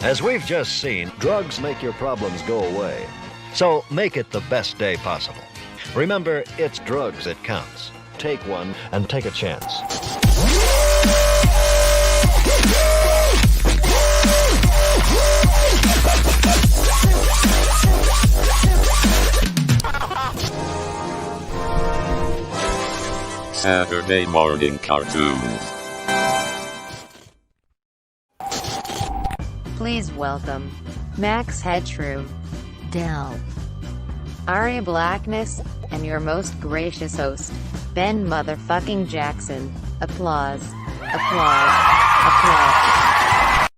As we've just seen, drugs make your problems go away. So make it the best day possible. Remember, it's drugs that counts. Take one and take a chance. Saturday morning cartoons. Please welcome Max Headshrew, Del, Aria Blackness, and your most gracious host, Ben Motherfucking Jackson. Applause. Applause. Applause.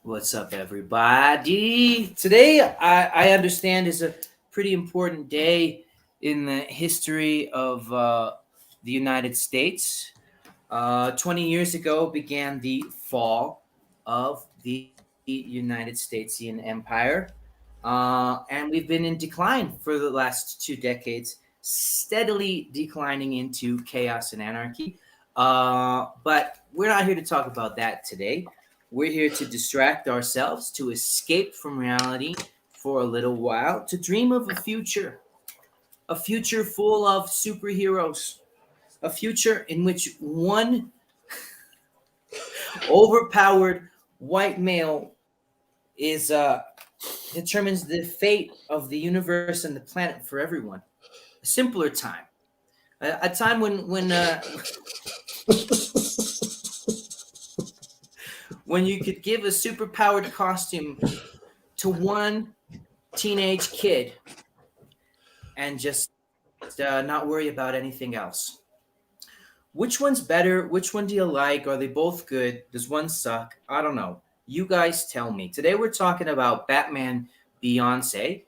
What's up, everybody? Today, I understand, is a pretty important day in the history of the United States. 20 years ago began the fall of the United Statesian Empire. And we've been in decline for the last 2 decades, steadily declining into chaos and anarchy. But we're not here to talk about that today. We're here to distract ourselves, to escape from reality for a little while, to dream of a future full of superheroes, a future in which one overpowered white male is determines the fate of the universe and the planet for everyone. A simpler time, a time when when you could give a superpowered costume to one teenage kid and just not worry about anything else. Which one's better? Which one do you like? Are they both good? Does one suck? I don't know. You guys tell me. Today we're talking about Batman Beyonce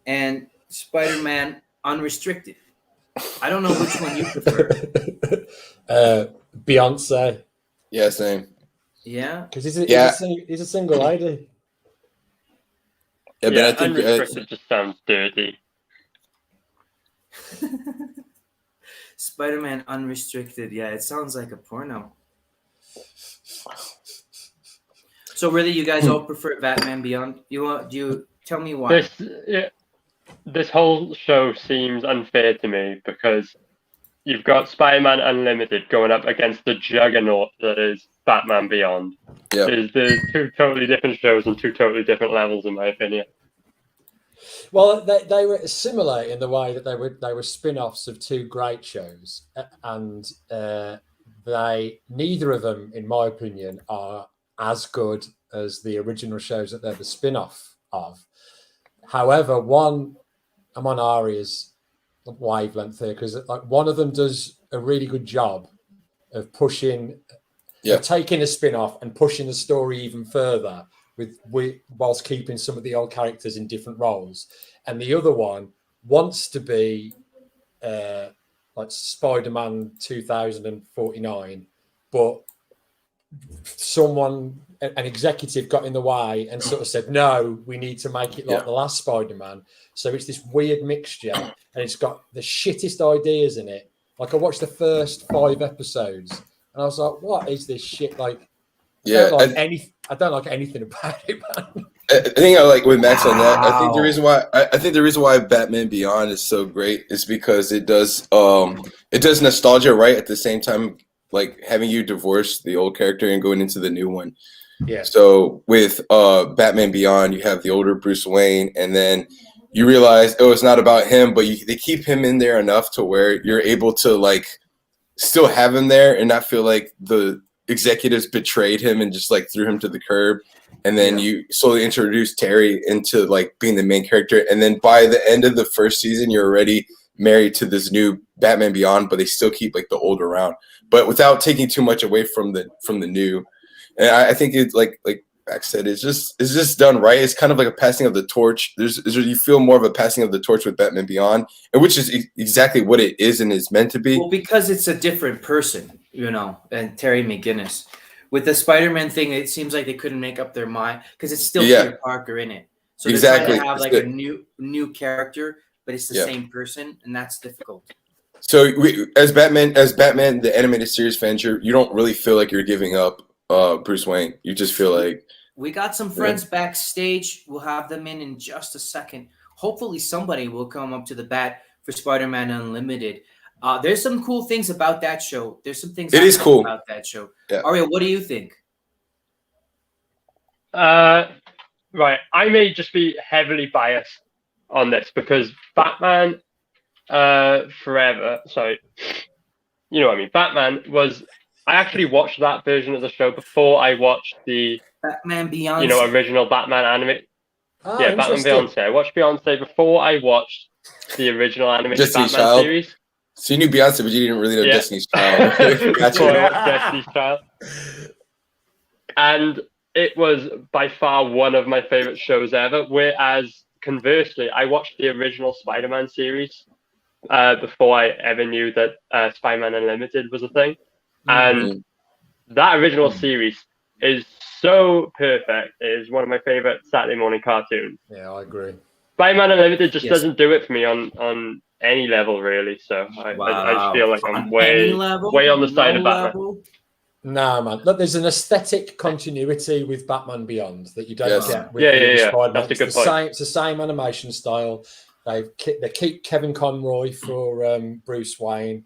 and Spider-Man Unrestricted. I don't know which one you prefer. Beyonce. Yeah, same. Yeah? Because he's a single lady. Yeah, but I think Unrestricted just sounds dirty. Spider-Man Unrestricted. Yeah, it sounds like a porno. So really, you guys all prefer Batman Beyond? Do you tell me why? This whole show seems unfair to me because you've got Spider-Man Unlimited going up against the juggernaut that is Batman Beyond. Yeah. There's 2 totally different shows on 2 totally different levels, in my opinion. Well, they were similar in the way that they were spin-offs of 2 great shows, and neither of them, in my opinion, are as good as the original shows that they're the spin-off of. However, I'm on Aria's wavelength here because like one of them does a really good job of pushing, of taking a spin-off and pushing the story even further whilst keeping some of the old characters in different roles, and the other one wants to be like Spider-Man 2049, but an executive got in the way and sort of said, no, we need to make it like the last Spider-Man. So it's this weird mixture, and it's got the shittest ideas in it. Like I watched the first 5 episodes and I was like, what is this shit? Like, I don't like anything about it, man. I think I like with Max on that. I think the reason why Batman Beyond is so great is because it does nostalgia right at the same time, like having you divorce the old character and going into the new one. Yeah. So with Batman Beyond, you have the older Bruce Wayne, and then you realize it's not about him, but they keep him in there enough to where you're able to like still have him there and not feel like the executives betrayed him and just like threw him to the curb. And then you slowly introduce Terry into like being the main character, and then by the end of the first season, you're already married to this new Batman Beyond, but they still keep like the old around, but without taking too much away from the new. And I think it's like Max said, it's just done right. It's kind of like a passing of the torch. You feel more of a passing of the torch with Batman Beyond, and which is exactly what it is and is meant to be. Well, because it's a different person, and Terry McGinnis. With the Spider-Man thing, it seems like they couldn't make up their mind because it's still Peter Parker in it. So they're trying to have like a new character, but it's the same person, and that's difficult. So as Batman, the animated series fans, you don't really feel like you're giving up Bruce Wayne. You just feel like We got some friends backstage. We'll have them in just a second. Hopefully, somebody will come up to the bat for Spider-Man Unlimited. There's some cool things about that show. There's some things It is cool about that show. Yeah. Aria, what do you think? Right, I may just be heavily biased on this because Batman Forever, sorry, you know what I mean, Batman was, I actually watched that version of the show before I watched the Batman Beyond. Original Batman anime. Ah, Batman Beyonce. I watched Beyonce before I watched the original animated Destiny's Batman Child. series. So you knew Beyonce, but you didn't really know Destiny's Child. Before I watched Destiny's Child. And it was by far one of my favorite shows ever. Whereas conversely, I watched the original Spider-Man series before I ever knew that Spider-Man Unlimited was a thing. And that original series is so perfect. It is one of my favorite Saturday morning cartoons. Yeah, I agree. Spider-Man Unlimited just doesn't do it for me on any level, really. So I just feel like I'm way on the side of Batman. No, man. Look, there's an aesthetic continuity with Batman Beyond that you don't get with Spider-Man. That's a good point. It's the same animation style. They keep Kevin Conroy for Bruce Wayne.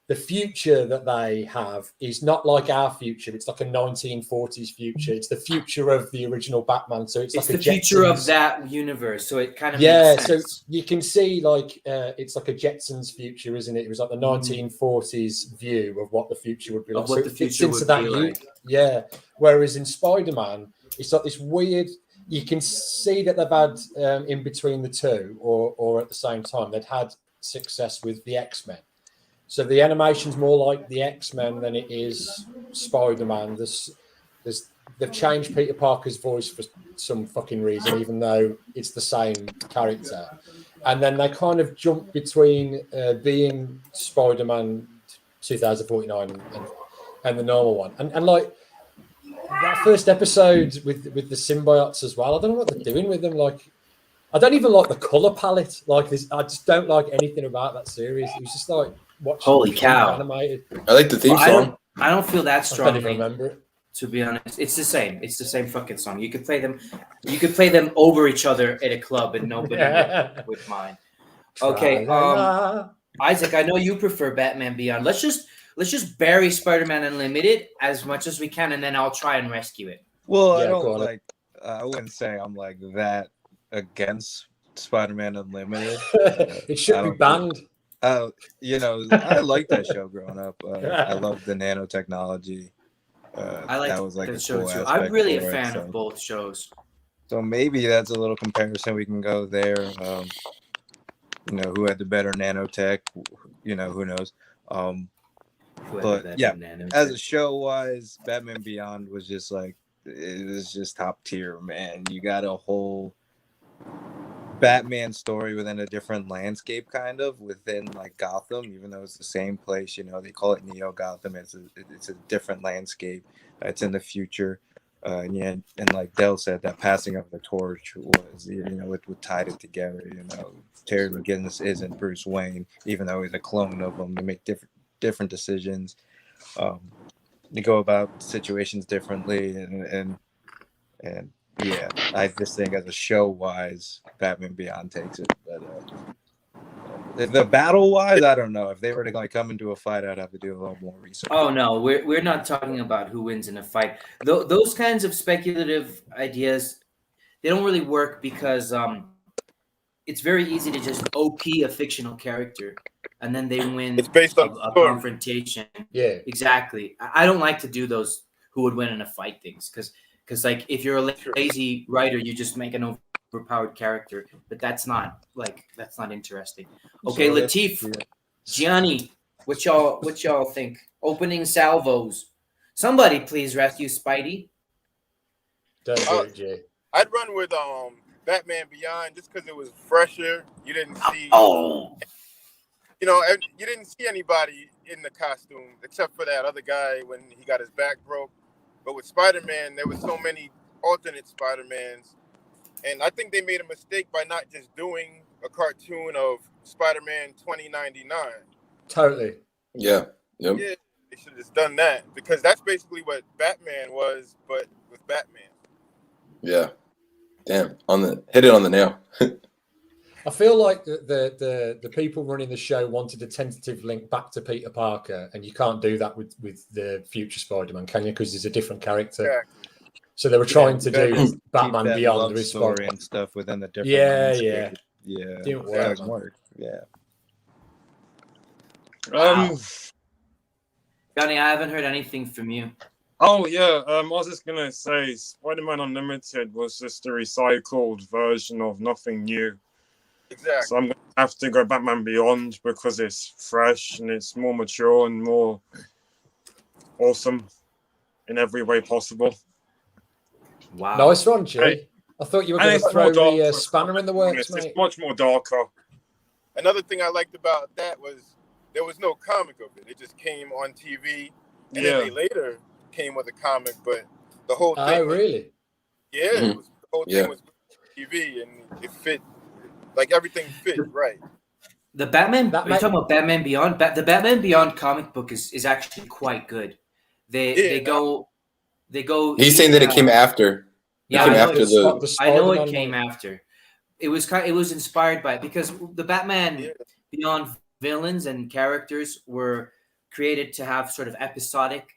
The future that they have is not like our future. It's like a 1940s future. It's the future of the original Batman. So it's like the future of that universe. So it kind of makes sense. So you can see like it's like a Jetsons future, isn't it? It was like the 1940s view of what the future would be like. What the future would be like. Yeah. Whereas in Spider-Man, it's like this weird. You can see that they've had in between the two, or at the same time, they'd had success with the X-Men. So the animation's more like the X-Men than it is Spider-Man. They've changed Peter Parker's voice for some fucking reason, even though it's the same character. And then they kind of jump between being Spider-Man 2049 and the normal one. And like that first episode with the symbiotes as well, I don't know what they're doing with them. Like, I don't even like the color palette. Like this, I just don't like anything about that series. It was just like watching. Holy cow! Animated. I like the theme song. I don't feel that strongly. I don't even remember it. To be honest, it's the same. It's the same fucking song. You could play them. You could play them over each other at a club, and nobody would mind. Okay, Isaac, I know you prefer Batman Beyond. Let's just bury Spider-Man Unlimited as much as we can, and then I'll try and rescue it. Well, I don't like. I wouldn't say I'm like that against Spider-Man Unlimited. It should be banned. I liked that show growing up. I loved the nanotechnology. I like that was like the a show cool too. I'm really a fan so. of both shows. So maybe that's a little comparison. We can go there. Who had the better nanotech? Who knows? But yeah, as a show wise, Batman Beyond was just like, it was just top tier, man. You got a whole Batman story within a different landscape, kind of within like Gotham, even though it's the same place. They call it Neo Gotham. It's a different landscape. It's in the future, and like Dell said, that passing of the torch was, what tied it together. Terry McGinnis isn't Bruce Wayne, even though he's a clone of him. They make different decisions. They go about situations differently, and yeah, I just think as a show wise, Batman Beyond takes it. But the battle wise, I don't know. If they were to like come into a fight, I'd have to do a little more research. Oh no, we're not talking about who wins in a fight. Those kinds of speculative ideas, they don't really work because it's very easy to just OP a fictional character and then they win. It's based on a confrontation. Yeah, exactly. I don't like to do those who would win in a fight things because like if you're a lazy writer, you just make an overpowered character, but that's not interesting. Okay, Latif, Gianni, what y'all think? Opening salvos. Somebody please rescue Spidey. Don't do it, Jay. I'd run with Batman Beyond just because it was fresher. You didn't see you didn't see anybody in the costume except for that other guy when he got his back broke. But with Spider-Man, there were so many alternate Spider-Mans. And I think they made a mistake by not just doing a cartoon of Spider-Man 2099. Totally. Yeah. Yep. Yeah. They should have just done that because that's basically what Batman was, but with Batman. Yeah. Damn. Hit it on the nail. I feel like the people running the show wanted a tentative link back to Peter Parker, and you can't do that with the future Spider-Man, can you? Because he's a different character. Exactly. So they were trying to gotta do keep Batman that Beyond love with story Spider-Man. and stuff within the different Yeah. landscape. Yeah. Didn't That work, doesn't man. work. Yeah. Johnny, I haven't heard anything from you. Oh yeah, I was just gonna say Spider-Man Unlimited was just a recycled version of nothing new. Exactly. So I'm gonna have to go Batman Beyond because it's fresh and it's more mature and more awesome in every way possible. Wow. Nice one, G. Hey. I thought you were And going to it's throw more the dark, spanner in the works, mate. It's much more darker. Another thing I liked about that was there was no comic of it. It just came on TV, and then they later came with a comic. But the whole thing. Oh, really? Yeah, Mhm. the whole thing was TV, and it fit. Like everything fit right. The Batman. Are you talking about Batman Beyond? The Batman Beyond comic book is actually quite good. They go. He's saying that it came after. Yeah, it came I know after I know it came after. It was inspired by it because the Batman Beyond villains and characters were created to have sort of episodic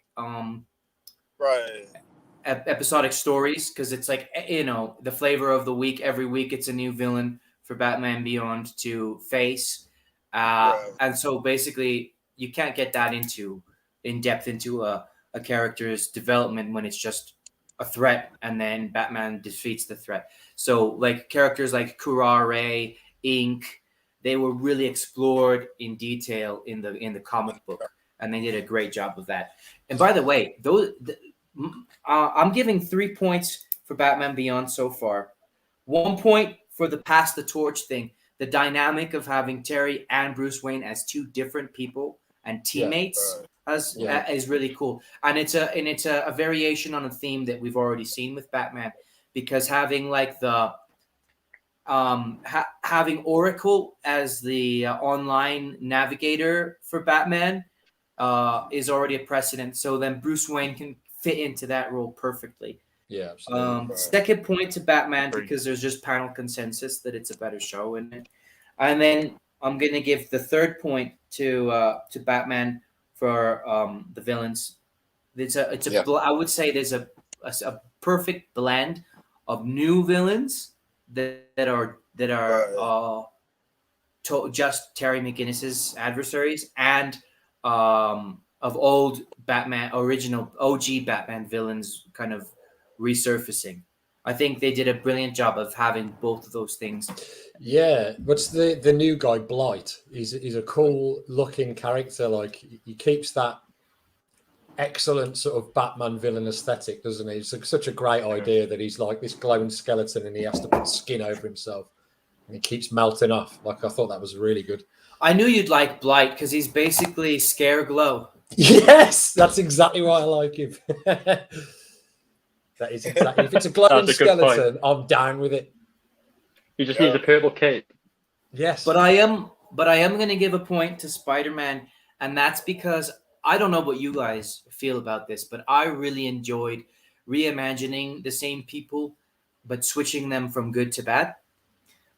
episodic stories, because it's like, you know, the flavor of the week. Every week it's a new villain for Batman Beyond to face, and so basically you can't get that in depth into a character's development when it's just a threat and then Batman defeats the threat. So like characters like Kurare, Ink, they were really explored in detail in the comic book, and they did a great job of that. And by the way, I'm giving 3 points for Batman Beyond so far. 1 point for the pass the torch thing. The dynamic of having Terry and Bruce Wayne as two different people and teammates is really cool. And it's a variation on a theme that we've already seen with Batman, because having like the having Oracle as the online navigator for Batman is already a precedent. So then Bruce Wayne can fit into that role perfectly. Yeah, absolutely. Second point to Batman, because there's just panel consensus that it's a better show in it. And then I'm going to give the third point to Batman for the villains. I would say there's a perfect blend of new villains that are just Terry McGinnis's adversaries, and of old Batman, original OG Batman villains kind of resurfacing. I think they did a brilliant job of having both of those things. Yeah, what's the new guy, Blight? He's a cool looking character. Like, he keeps that excellent sort of Batman villain aesthetic, doesn't he? It's such a great idea that he's like this glowing skeleton and he has to put skin over himself and he keeps melting off. Like, I thought that was really good. I knew you'd like Blight because he's basically Scare Glow. Yes, that's exactly why I like him. That is exactly. If it's a glowing skeleton, I'm down with it. He just needs a purple cape. Yes, but I am going to give a point to Spider-Man, and that's because I don't know what you guys feel about this, but I really enjoyed reimagining the same people, but switching them from good to bad.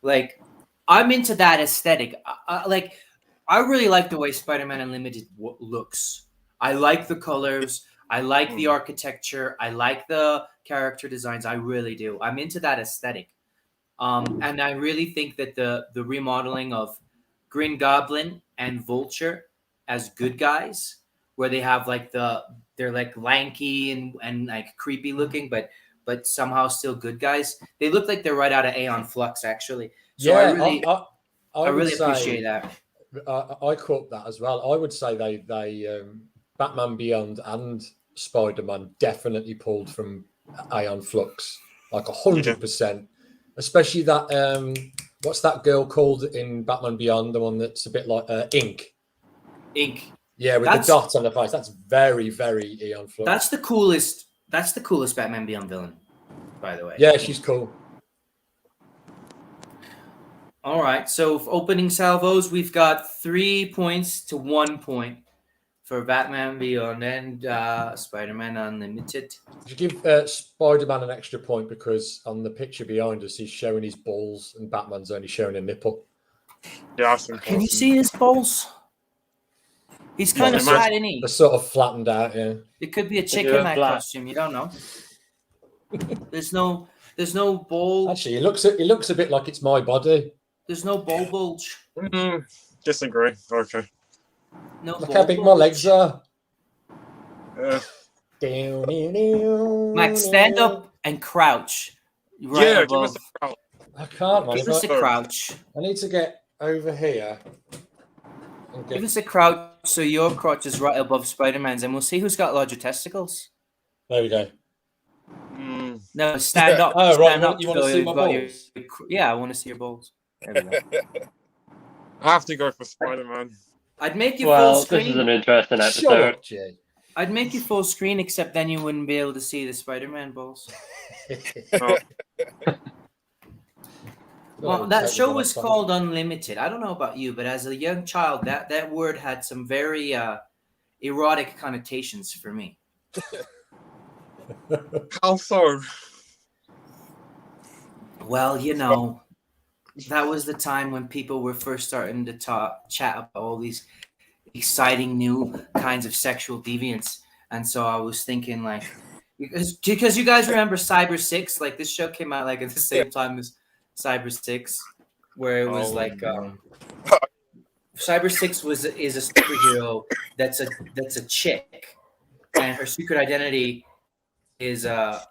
Like, I'm into that aesthetic. I really like the way Spider-Man Unlimited looks. I like the colors. I like the architecture. I like the character designs. I really do. I'm into that aesthetic. And I really think that the remodeling of Green Goblin and Vulture as good guys, where they have like they're like lanky and like creepy looking, but somehow still good guys. They look like they're right out of Aeon Flux, actually. So yeah, I really appreciate that. I caught that as well. I would say they Batman Beyond and Spider-Man definitely pulled from Aeon Flux, like 100%. Especially that what's that girl called in Batman Beyond? The one that's a bit like Ink. Ink. Yeah, with the dot on the face. That's very, very Aeon Flux. That's the coolest Batman Beyond villain, by the way. Yeah, she's cool. All right, so for opening salvos, we've got 3 points to 1 point for Batman Beyond and Spider-Man Unlimited. Did you give Spider-Man an extra point because on the picture behind us he's showing his balls and Batman's only showing a nipple? Yeah, Can you see his balls? He's kind of fat, isn't he? They're sort of flattened out, yeah. It could be a chick in that costume. You don't know. There's no ball. Actually, it looks a bit like it's my body. There's no ball bulge. Disagree. Okay. No. Look how big my legs are. Max, stand up and crouch. Right above. Give us a crouch. I can't, man. Give us a crouch. I need to get over here. Give us a crouch so your crotch is right above Spider-Man's, and we'll see who's got larger testicles. There we go. No, stand up. Oh, stand right. up. You want to see my balls? Yeah, I want to see your balls. There we go. I have to go for Spider-Man. I'd make you full screen. This is an interesting episode. Shut up, Jay. I'd make you full screen, except then you wouldn't be able to see the Spider-Man balls. Oh. Well, that show was called Unlimited. I don't know about you, but as a young child, that word had some very erotic connotations for me. How so? Well, you know, that was the time when people were first starting to chat about all these exciting new kinds of sexual deviance. And so I was thinking, like, because you guys remember Cyber 6? Like, this show came out like at the same time as Cyber 6, where it was Cyber 6 is a superhero that's a chick, and her secret identity is a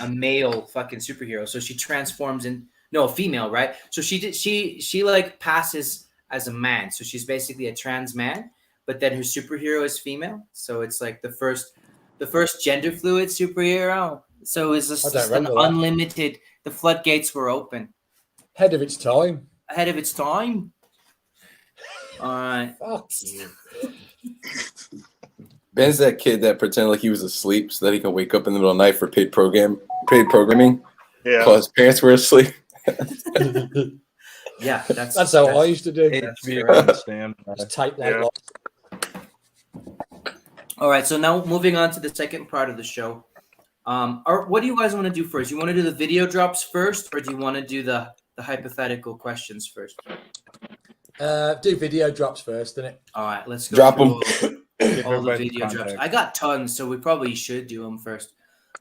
male fucking superhero. So she transforms a female, right? So she like passes as a man. So she's basically a trans man, but then her superhero is female. So it's like the first gender fluid superhero. So it's just an unlimited. The floodgates were open. Ahead of its time. Ahead of its time. All right. Fuck you. Ben's that kid that pretended like he was asleep so that he can wake up in the middle of the night for paid programming. Yeah. While his parents were asleep. Yeah, that's how I used to do. Just type like All right, so now moving on to the second part of the show. What do you guys want to do first? You want to do the video drops first, or do you want to do the hypothetical questions first? Do video drops first, innit? All right, let's go. Drop them. All the video drops. I got tons, so we probably should do them first.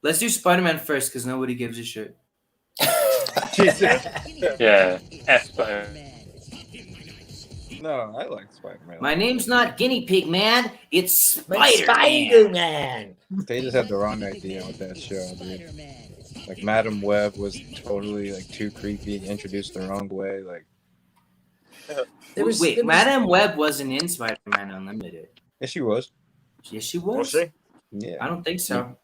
Let's do Spider-Man first, because nobody gives a shit. Yeah, Spider-Man. No, I like Spider-Man. My name's not Guinea Pig Man. It's Spider-Man. Spider-Man. They just had the wrong idea with that show, dude. Like Madam Web was totally like too creepy, introduced the wrong way. Like, Madam Web wasn't in Spider-Man Unlimited. Yes, she was. Yes, she was. Was she? Yeah, I don't think so.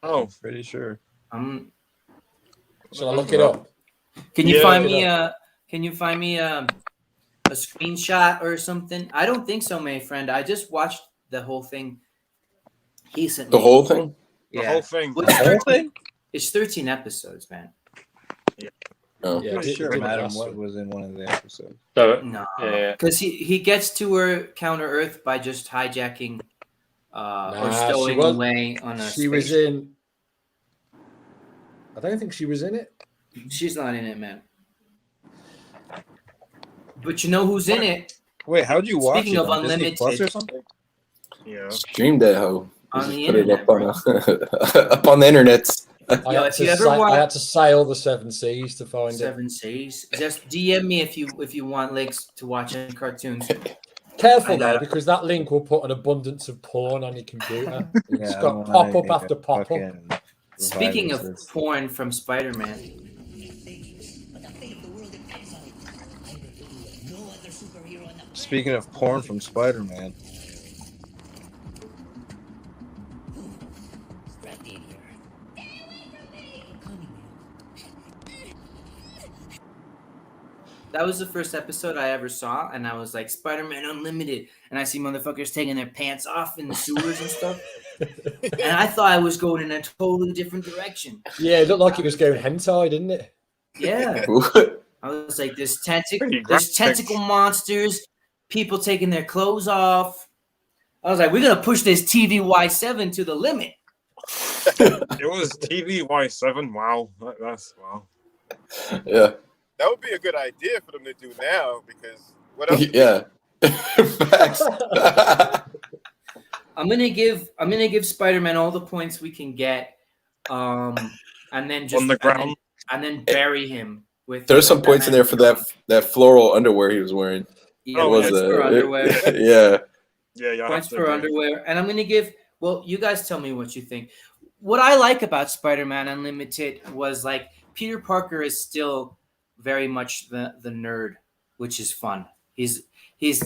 Oh, pretty sure. Shall I look it up? Can you find me a screenshot or something? I don't think so, my friend. I just watched the whole thing. He sent The me. whole thing? Yeah. The whole thing. Well, it's 13 It's 13 episodes, man. Oh. Yeah, pretty sure Madam Web was in one of the episodes. So, No, yeah. because he gets to her counter Earth by just hijacking or stowing was- away on a. She was in. I don't think she was in it. She's not in it, man. But you know who's in it? Wait, how'd you watch Speaking it? of On Disney Unlimited. Plus or something? Yeah. Stream that hoe. On Just the put it internet, up on, up on the internet. I Yo, had, if to you ever want- I had to sail the 7 seas to find it. 7 Seas. Just DM me if you want links to watch any cartoons. Careful I though, know. because that link will put an abundance of porn on your computer. Yeah, It's I got don't pop wanna up get after pop up. fucking Speaking of viruses. porn from Spider-Man, Speaking of porn from Spider-Man, that was the first episode I ever saw, and I was like, Spider-Man Unlimited, and I see motherfuckers taking their pants off in the sewers and stuff, and I thought I was going in a totally different direction. Yeah, it looked like it was going hentai, didn't it? Yeah, I was like, there's tentacle monsters, people taking their clothes off. I was like, we're gonna push this TVY7 to the limit. It was TVY7. Wow, that's wow. Yeah. That would be a good idea for them to do now because what else? Yeah. Facts. I'm gonna give Spider-Man all the points we can get, and then just On the ground. and then bury him with. There's some points in there for that floral underwear he was wearing. Yeah, Oh, points yeah. for underwear. Yeah. Yeah. Points for underwear, and I'm gonna give. Well, you guys tell me what you think. What I like about Spider-Man Unlimited was like Peter Parker is still very much the nerd, which is fun. He's there's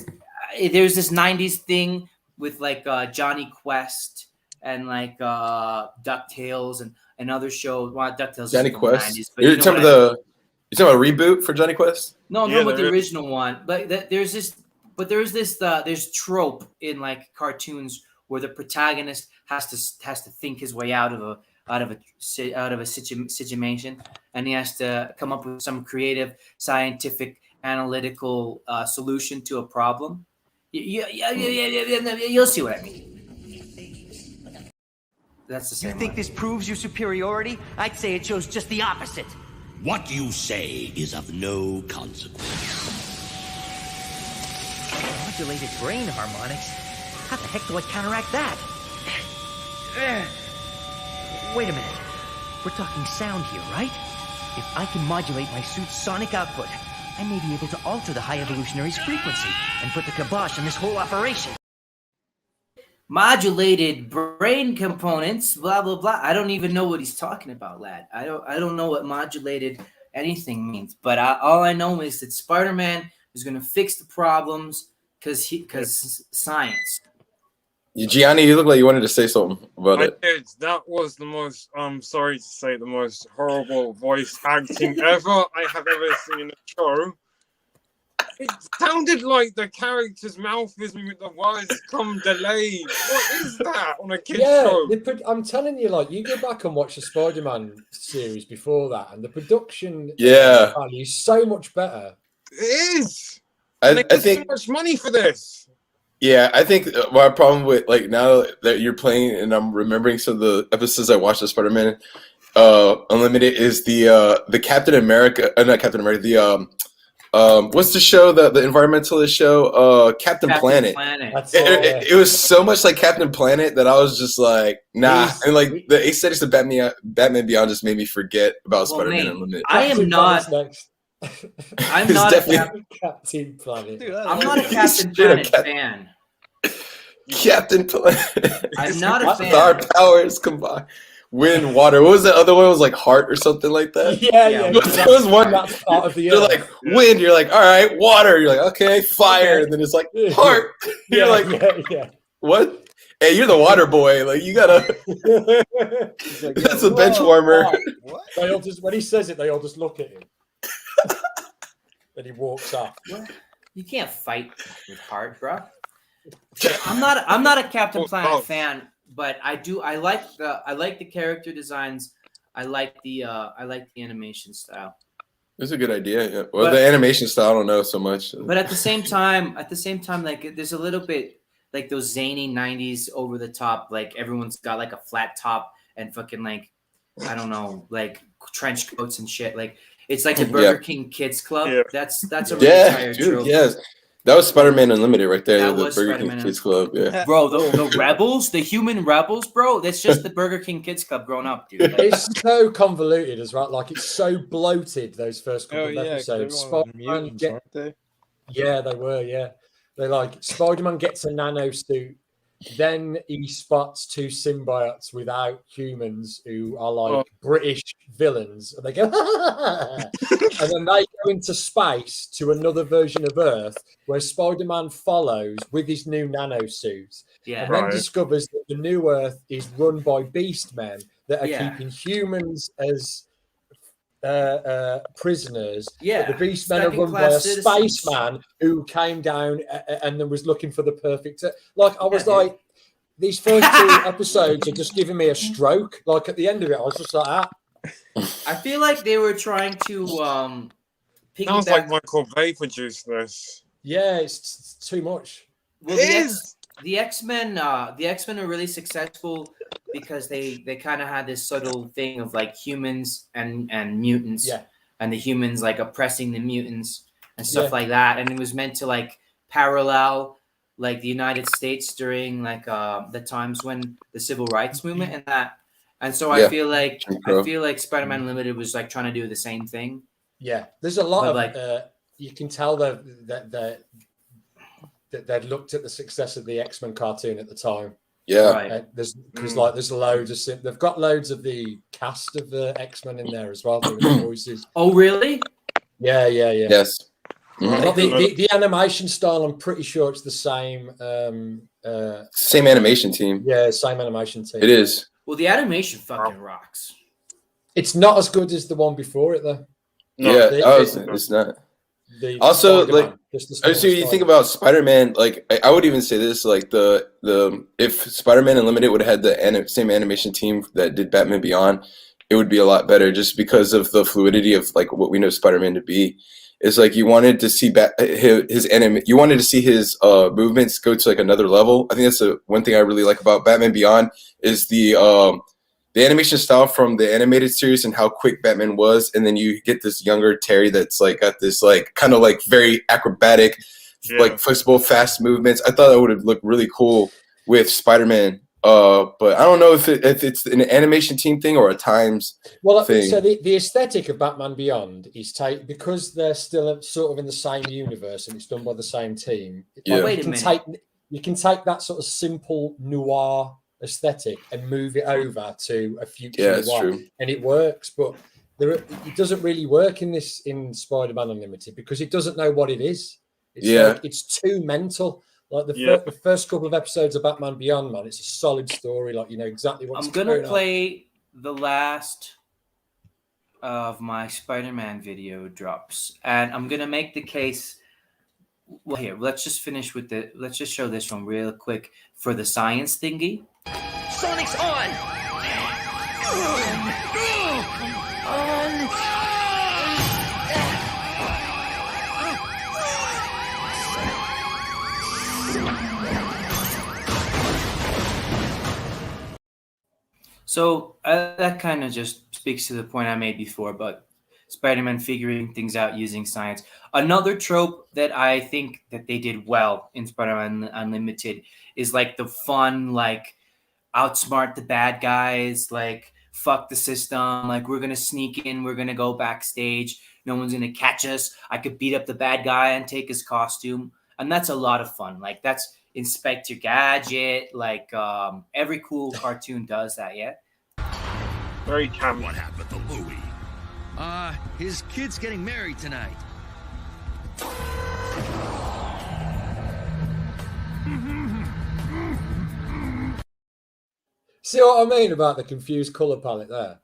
this 90s thing with like Johnny Quest and like DuckTales and other shows. Well, DuckTales Johnny is from the Quest. 90s, but You're you know talking what I mean. about you talking about a reboot for Johnny Quest? No, Yeah, not with the there is. original one. But there's this trope in like cartoons where the protagonist has to think his way out of a situation, and he has to come up with some creative, scientific, analytical solution to a problem. You'll see what I mean. That's the same. You think this proves your superiority? I'd say it shows just the opposite. What you say is of no consequence. Modulated brain harmonics? How the heck do I counteract that? Wait a minute. We're talking sound here, right? If I can modulate my suit's sonic output, I may be able to alter the High Evolutionary's frequency and put the kibosh on this whole operation. Modulated brain components, blah blah blah. I don't even know what he's talking about, lad. I don't know what modulated anything means. But all I know is that Spider-Man is going to fix the problems because science. Gianni, you look like you wanted to say something about it. did. That was the most, I'm sorry to say, the most horrible voice acting ever I have ever seen in a show. It sounded like the character's mouth is with the words come delayed. What is that on a kid's show? I'm telling you, like, you go back and watch the Spider-Man series before that, and the production value is so much better. It is. I think so much money for this. Yeah, I think my problem with like now that you're playing and I'm remembering some of the episodes I watched of Spider-Man Unlimited is the Captain America, not Captain America, the what's the show, the environmentalist show, Captain Planet. It was so much like Captain Planet that I was just like, nah. And like the aesthetics of Batman Beyond just made me forget about Spider-Man Unlimited. I'm not Captain Planet. Dude, I'm not a Captain Planet fan. Captain Planet. I'm not a fan. Our powers combined. Wind, water. What was the other one? It was like heart or something like that. Yeah. There was one. That's part of the You're like wind. You're like, all right. Water. You're like, okay. Fire. And then it's like heart. You're like, what? Hey, you're the water boy. Like you gotta. Like, that's a bench warmer. What? They all just when he says it, they all just look at him. Then he walks off. You can't fight with heart, bro. I'm not a Captain Planet fan, but I like the character designs. I like the animation style. It's a good idea. Yeah. Well, the animation style I don't know so much. But at the same time, like there's a little bit like those zany 90s over the top, like everyone's got like a flat top and fucking like I don't know, like trench coats and shit. Like it's like the Burger King Kids Club. Yeah. That's a really tired trope. Yes. That was Spider-Man Unlimited right there. That the was Burger Spider-Man King Kids Club. Yeah. Bro, the rebels, the human rebels, bro. That's just the Burger King Kids Club grown up, dude. Like, it's so convoluted as well. Like it's so bloated. Those first couple of episodes. Spider-Man yeah, they were. Yeah, they like Spider-Man gets a nano suit. Then he spots two symbiotes without humans who are like British villains. And they go, and then they go into space to another version of Earth where Spider-Man follows with his new nano suit. Yeah. And then discovers that the new Earth is run by beast men that are keeping humans as prisoners. Yeah. But the beast men are run by a spaceman who came down and then was looking for the perfect. Like I was like, these first two episodes are just giving me a stroke. Like at the end of it, I was just like, I feel like they were trying to sounds like Michael Bay produced this. Yeah, it's too much. Well, it is. the X-Men are really successful because they kind of had this subtle thing of like humans and mutants, Yeah. and the humans like oppressing the mutants and stuff Yeah. like that, and it was meant to like parallel like the United States during like the times when the civil rights movement and that. And so Yeah. I feel like Spider-Man Limited was like trying to do the same thing. Yeah, there's a lot But, of like- you can tell that they'd looked at the success of the X-Men cartoon at the time. Yeah. Right. There's loads of they've got loads of the cast of the X-Men in there as well doing the voices. Oh, really? Yeah. Yes. Like the animation style, I'm pretty sure it's the same. Same animation team. Yeah, same animation team. It is. Well, the animation fucking rocks. It's not as good as the one before it, though. No, it's not. Also, like, so you think about Spider-Man, like I would even say this, like the if Spider-Man Unlimited would have had the same animation team that did Batman Beyond, it would be a lot better just because of the fluidity of like what we know Spider-Man to be. It's like you wanted to see you wanted to see his movements go to like another level. I think that's the one thing I really like about Batman Beyond is the animation style from the animated series and how quick Batman was, and then you get this younger Terry that's like got this like kind of like very acrobatic, like flexible, fast movements. I thought that would have looked really cool with Spider-Man. But I don't know if it's an animation team thing or a Times thing. So the aesthetic of Batman Beyond is because they're still sort of in the same universe and it's done by the same team. Yeah. Wait a minute. You can take that sort of simple noir aesthetic and move it over to a future noir, true. and it works. But it doesn't really work in Spider-Man Unlimited because it doesn't know what it is. It's too mental. Like the first couple of episodes of Batman Beyond, man, it's a solid story. Like you know exactly what's going on. I'm gonna play the last of my Spider-Man video drops, and I'm gonna make the case. Well, here, let's just show this one real quick for the science thingy. Sonic's on! So that kind of just speaks to the point I made before about Spider-Man figuring things out using science. Another trope that I think that they did well in Spider-Man Unlimited is like the fun, like outsmart the bad guys, like fuck the system, like we're gonna sneak in, we're gonna go backstage, no one's gonna catch us. I could beat up the bad guy and take his costume, and that's a lot of fun. Like that's Inspector Gadget, like every cool cartoon does that. Yeah. Very camp. What happened to Louie? His kid's getting married tonight. See what I mean about the confused color palette there?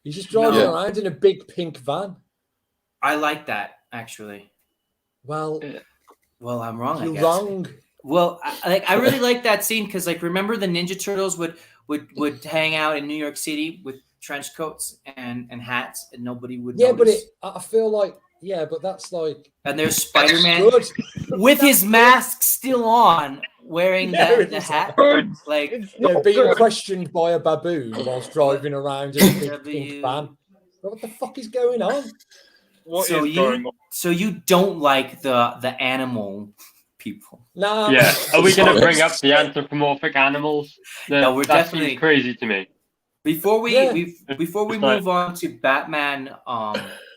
He's just driving around in a big pink van. I like that actually. Well, I'm wrong. You're I guess. wrong. Well, I really like that scene because like remember the Ninja Turtles would hang out in New York City with trench coats and hats and nobody would notice. But I feel like but that's like, and there's Spider-Man with his mask still on, wearing the hat, like being questioned by a baboon whilst driving around in a big pink van. What the fuck is going on? So you don't like the animal people? No. Yeah. Are we going to bring up the anthropomorphic animals? No, we're that definitely seems crazy to me. Before we move on to Batman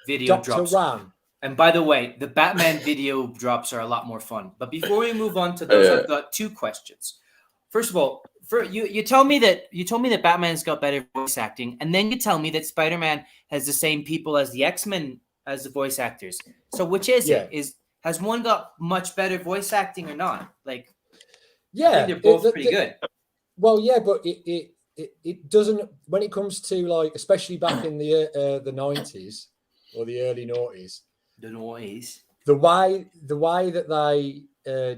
video Dr. drops. Ram. And by the way, the Batman video drops are a lot more fun. But before we move on to those, I've got two questions. First of all, you tell me that Batman's got better voice acting, and then you tell me that Spider-Man has the same people as the X-Men as the voice actors. So which is it? Has one got much better voice acting or not? Like, I think they're both pretty good. Well, yeah, but it doesn't when it comes to like, especially back in the 90s or the early noughties. The noise. The way that they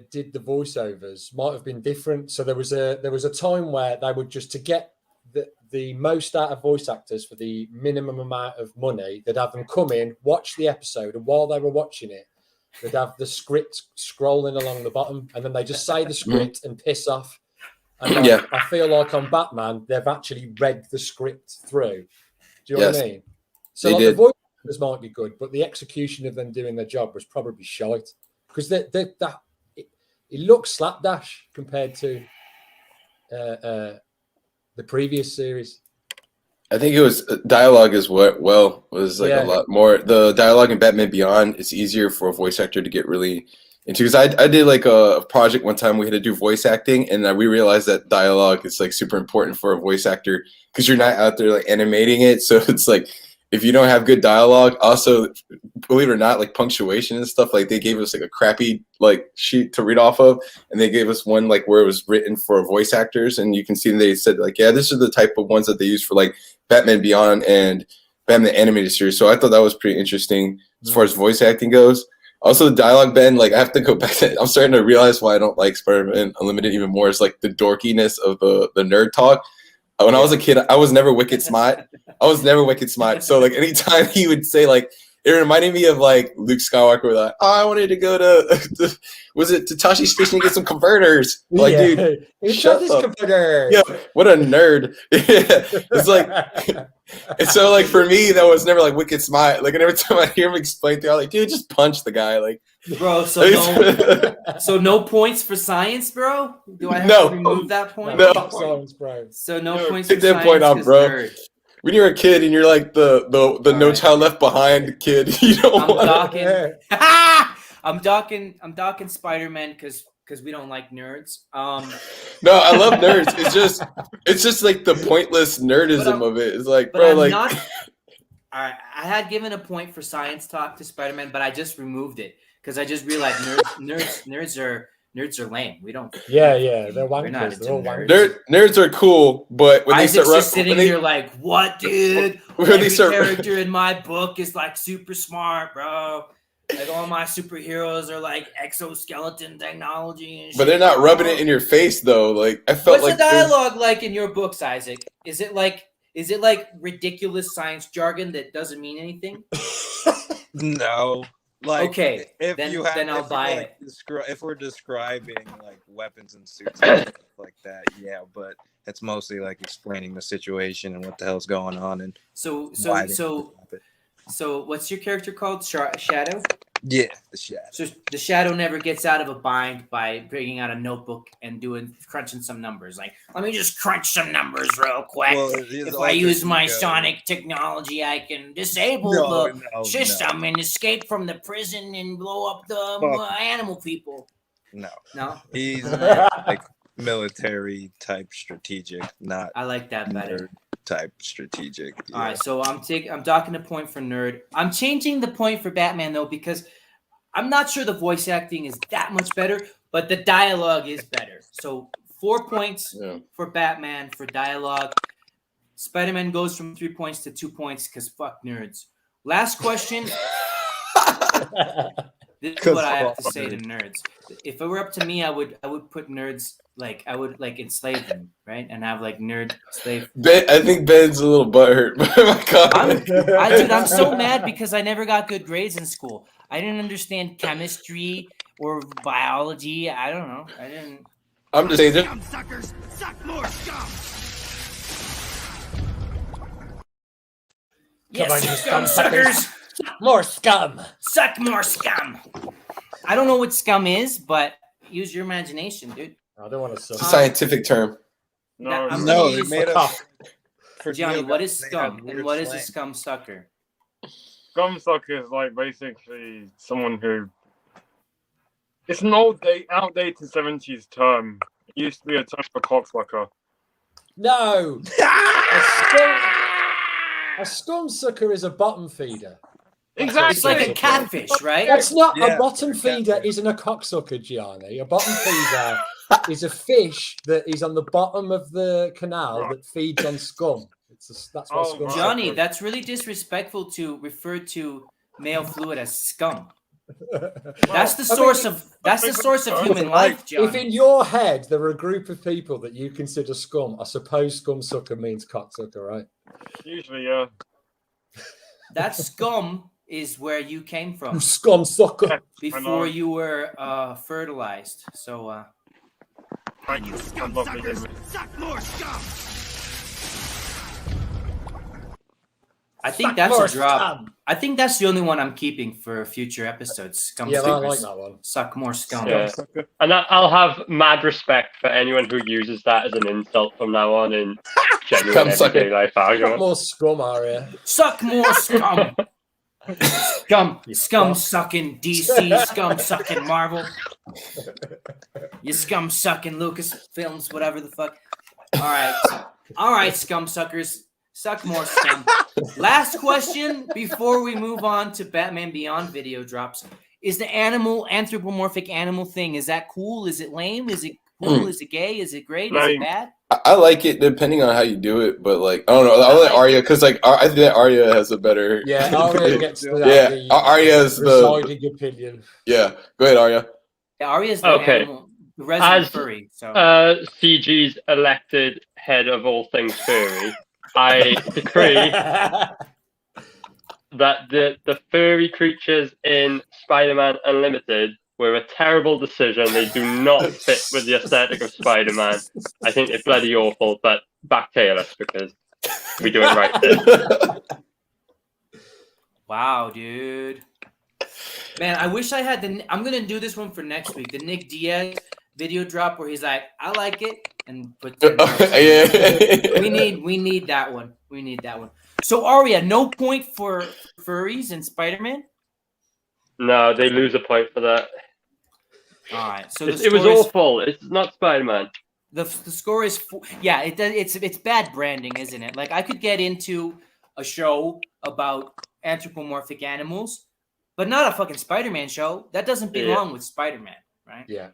did the voiceovers might have been different. So there was a time where they would just to get the most out of voice actors for the minimum amount of money, they'd have them come in, watch the episode, and while they were watching it, They'd have the script scrolling along the bottom, and then they just say the script and piss off. And like, I feel like on Batman, they've actually read the script through. Do you know what I mean? So like, the voice actors might be good, but the execution of them doing their job was probably shite because it looks slapdash compared to the previous series. I think it was dialogue as well was like a lot more. The dialogue in Batman Beyond, it's easier for a voice actor to get really into. Because I did like a project one time we had to do voice acting, and we realized that dialogue is like super important for a voice actor because you're not out there like animating it. So it's like if you don't have good dialogue, also believe it or not, like punctuation and stuff, like they gave us like a crappy like sheet to read off of, and they gave us one like where it was written for voice actors, and you can see they said like, yeah, this is the type of ones that they use for like Batman Beyond and Batman the Animated Series. So I thought that was pretty interesting as far as voice acting goes. Also, the dialogue, Ben, like I have to go back to. I'm starting to realize why I don't like Spider-Man Unlimited even more. Is like the dorkiness of the nerd talk. When I was a kid, I was never wicked smart. So like anytime he would say like, it reminded me of like Luke Skywalker. Like, oh, I wanted to go to was it Tatashi's Station to get some converters? Like, dude, shut up. Converters. Yeah, what a nerd. It's like, and so like for me, that was never like wicked smart. Like, and every time I hear him explain things, I'm like, dude, just punch the guy. Like, bro, so no points for science, bro. Do I have to remove that point? No, science, bro. So no points take for that science. Point out, bro. Nerd. When you're a kid and you're like the No Child Left Behind kid, you don't want to. I'm docking Spider-Man because we don't like nerds. No, I love nerds. It's just like the pointless nerdism of it. It's like, bro, like. All right, I had given a point for science talk to Spider-Man, but I just removed it because I just realized nerds are lame. We don't. Yeah, they're wankers. They're all wankers. Nerds are cool, but when Isaac's they start just sitting here like, what, dude? Every character in my book is like super smart, bro. Like all my superheroes are like exoskeleton technology and shit. But they're not rubbing it in your face though. Like I felt What's the dialogue like in your books, Isaac? Is it like ridiculous science jargon that doesn't mean anything? No. Like, okay, then I'll buy it. If we're describing like weapons and suits and stuff like that, yeah, but it's mostly like explaining the situation and what the hell's going on. And so what's your character called? Shadow? Yeah, the Shadow. So the Shadow never gets out of a bind by bringing out a notebook and crunching some numbers. Like, let me just crunch some numbers real quick. Well, if I use my sonic technology, I can disable the system and escape from the prison and blow up the animal people. No. He's like military type strategic, not. I like that better. Type strategic. Yeah. All right, so I'm docking a point for nerd. I'm changing the point for Batman though because I'm not sure the voice acting is that much better, but the dialogue is better. So 4 points for Batman for dialogue. Spider-Man goes from 3 points to 2 points because fuck nerds. Last question. This is what I have to say to nerds. If it were up to me, I would put nerds like I would like enslave them, right? And have like nerd slave. I think Ben's a little butthurt. I'm so mad because I never got good grades in school. I didn't understand chemistry or biology. I don't know. I didn't. I'm just saying. Scum suckers, suck more scum. Yes, scum suckers. More scum. Suck more scum. I don't know what scum is, but use your imagination, dude. I don't want to suck. It's a scientific term. No, they made up. Johnny, what is scum and what is a scum sucker? Scum sucker is like basically someone who. It's an outdated 70s term. It used to be a term for cocksucker. No. A scum sucker is a bottom feeder. Exactly. It's like a catfish, right? That's not a bottom feeder. Isn't a cocksucker, Gianni. A bottom feeder is a fish that is on the bottom of the canal that feeds on scum. That's what scum. Johnny, that's really disrespectful to refer to male fluid as scum. That's the source of human life, Johnny. If in your head there are a group of people that you consider scum, I suppose scum sucker means cocksucker, right? Usually, yeah. That scum is where you came You from scum sucker. before you were fertilized. So Thank you. I'm not making it. I think that's a drop. I think that's the only one I'm keeping for future episodes. Scum Yeah, I suckers. like that one. Suck more scum. Yeah. And I'll have mad respect for anyone who uses that as an insult from now on in genuine everyday life Got argument. more scum, Aria. Suck more scum. Scum sucking DC, scum sucking Marvel. You scum sucking Lucasfilms, whatever the fuck. All right, scum suckers. Suck more scum. Last question before we move on to Batman Beyond video drops. Is the anthropomorphic animal thing, is that cool? Is it lame? Is it cool? Is it gay? Is it great? Is it bad? I like it depending on how you do it, but like I don't know. I'll let Arya because like I think that Arya has a better. Yeah, Arya gets the Arya's residing opinion. Yeah, go ahead, Arya. Yeah, Arya's the animal, the resident furry. So CG's elected head of all things furry, I decree that the furry creatures in Spider-Man Unlimited were a terrible decision. They do not fit with the aesthetic of Spider-Man. I think they're bloody awful, but backtail us because we do it right there. Wow, dude. Man, I wish I had I'm going to do this one for next week. The Nick Diaz video drop where he's like, I like it. And put we need that one. We need that one. So, Arya, no point for furries in Spider-Man? No, they lose a point for that. All right, so it was awful. It's not Spider-Man. The score is it's bad branding, isn't it? Like I could get into a show about anthropomorphic animals, but not a fucking Spider-Man show. That doesn't belong with Spider-Man, right? Yeah.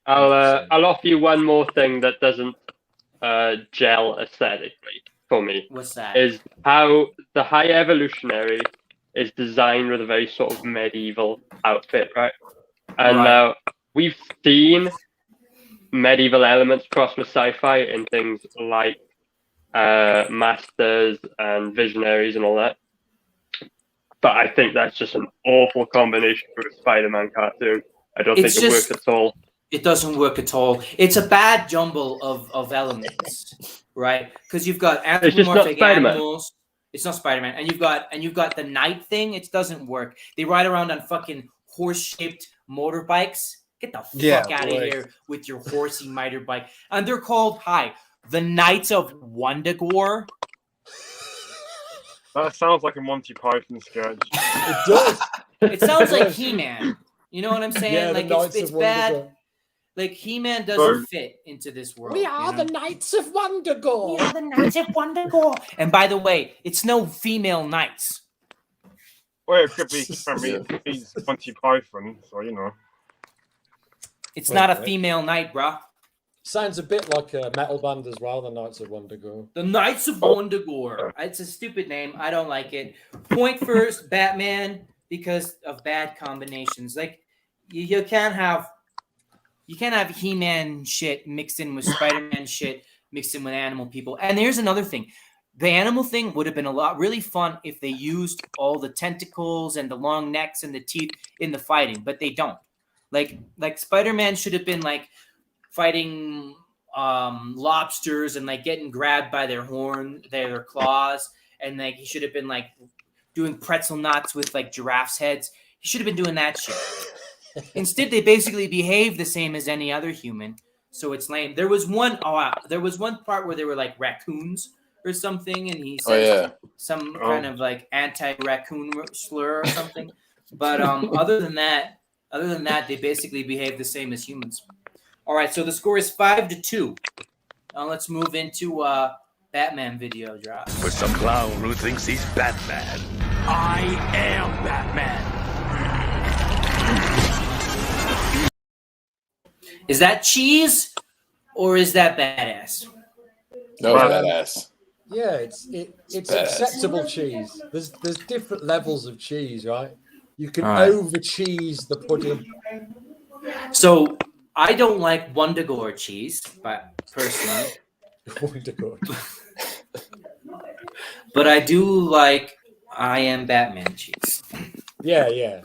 I'll offer you one more thing that doesn't gel aesthetically for me. What's that? Is how the High Evolutionary is designed with a very sort of medieval outfit, right? And now we've seen medieval elements cross with sci-fi in things like Masters and Visionaries and all that. But I think that's just an awful combination for a Spider-Man cartoon. I don't think it works at all. It doesn't work at all. It's a bad jumble of elements, right? Because you've got anthropomorphic animals. It's not Spider-Man, and you've got the night thing. It doesn't work. They ride around on fucking horse-shaped motorbikes. Get the fuck out of here with your horsey motorbike. And they're called the Knights of Wundagore. That sounds like a Monty Python sketch. It does. It sounds like He-Man. You know what I'm saying? Yeah, like it's bad. Like He-Man doesn't fit into this world. We are the Knights of Wundagore. We are the Knights of Wundagore. And by the way, it's no female knights. Well, it could be. I mean, he's Monty Python, so you know. It's not a female knight, bruh. Sounds a bit like a metal band as well, the Knights of Wundagore. The Knights of Wundagore. It's a stupid name. I don't like it. Point first, Batman, because of bad combinations. Like you can't have He-Man shit mixed in with Spider-Man shit mixed in with animal people. And here's another thing. The animal thing would have been really fun if they used all the tentacles and the long necks and the teeth in the fighting, but they don't. Like Spider-Man should have been like fighting lobsters and like getting grabbed by their claws, and like he should have been like doing pretzel knots with like giraffes' heads. He should have been doing that shit. Instead, they basically behave the same as any other human, so it's lame. There was one part where they were like raccoons or something, and he said some kind of like anti-raccoon slur or something. But other than that, they basically behave the same as humans. All right, so the score is 5-2. Now let's move into Batman video drop. For some clown who thinks he's Batman, I am Batman. Is that cheese or is that badass? No, badass. Yeah, it's acceptable cheese. There's different levels of cheese, right? You can over cheese the pudding. So I don't like Wundagore cheese, but personally, Wundagore. But I do like I Am Batman cheese. Yeah.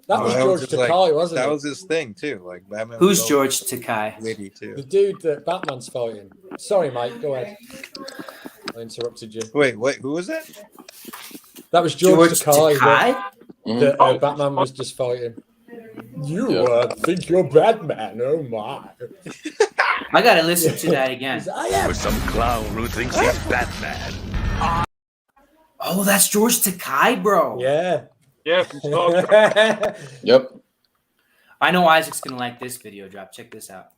That was George just, like, Takei, wasn't it? That was his thing too. Like Batman. Who's was George Takei? witty too. The dude that Batman's fighting. Sorry, mate. Go ahead. I interrupted you. Wait. Who was that? That was George Takei. Mhm. Batman was just fighting. You think you're Batman? Oh my! I gotta listen to that again. For some clown who thinks he's Batman. Oh, that's George Takei, bro. Yeah. Yeah. Yep. I know Isaac's gonna like this video drop. Check this out.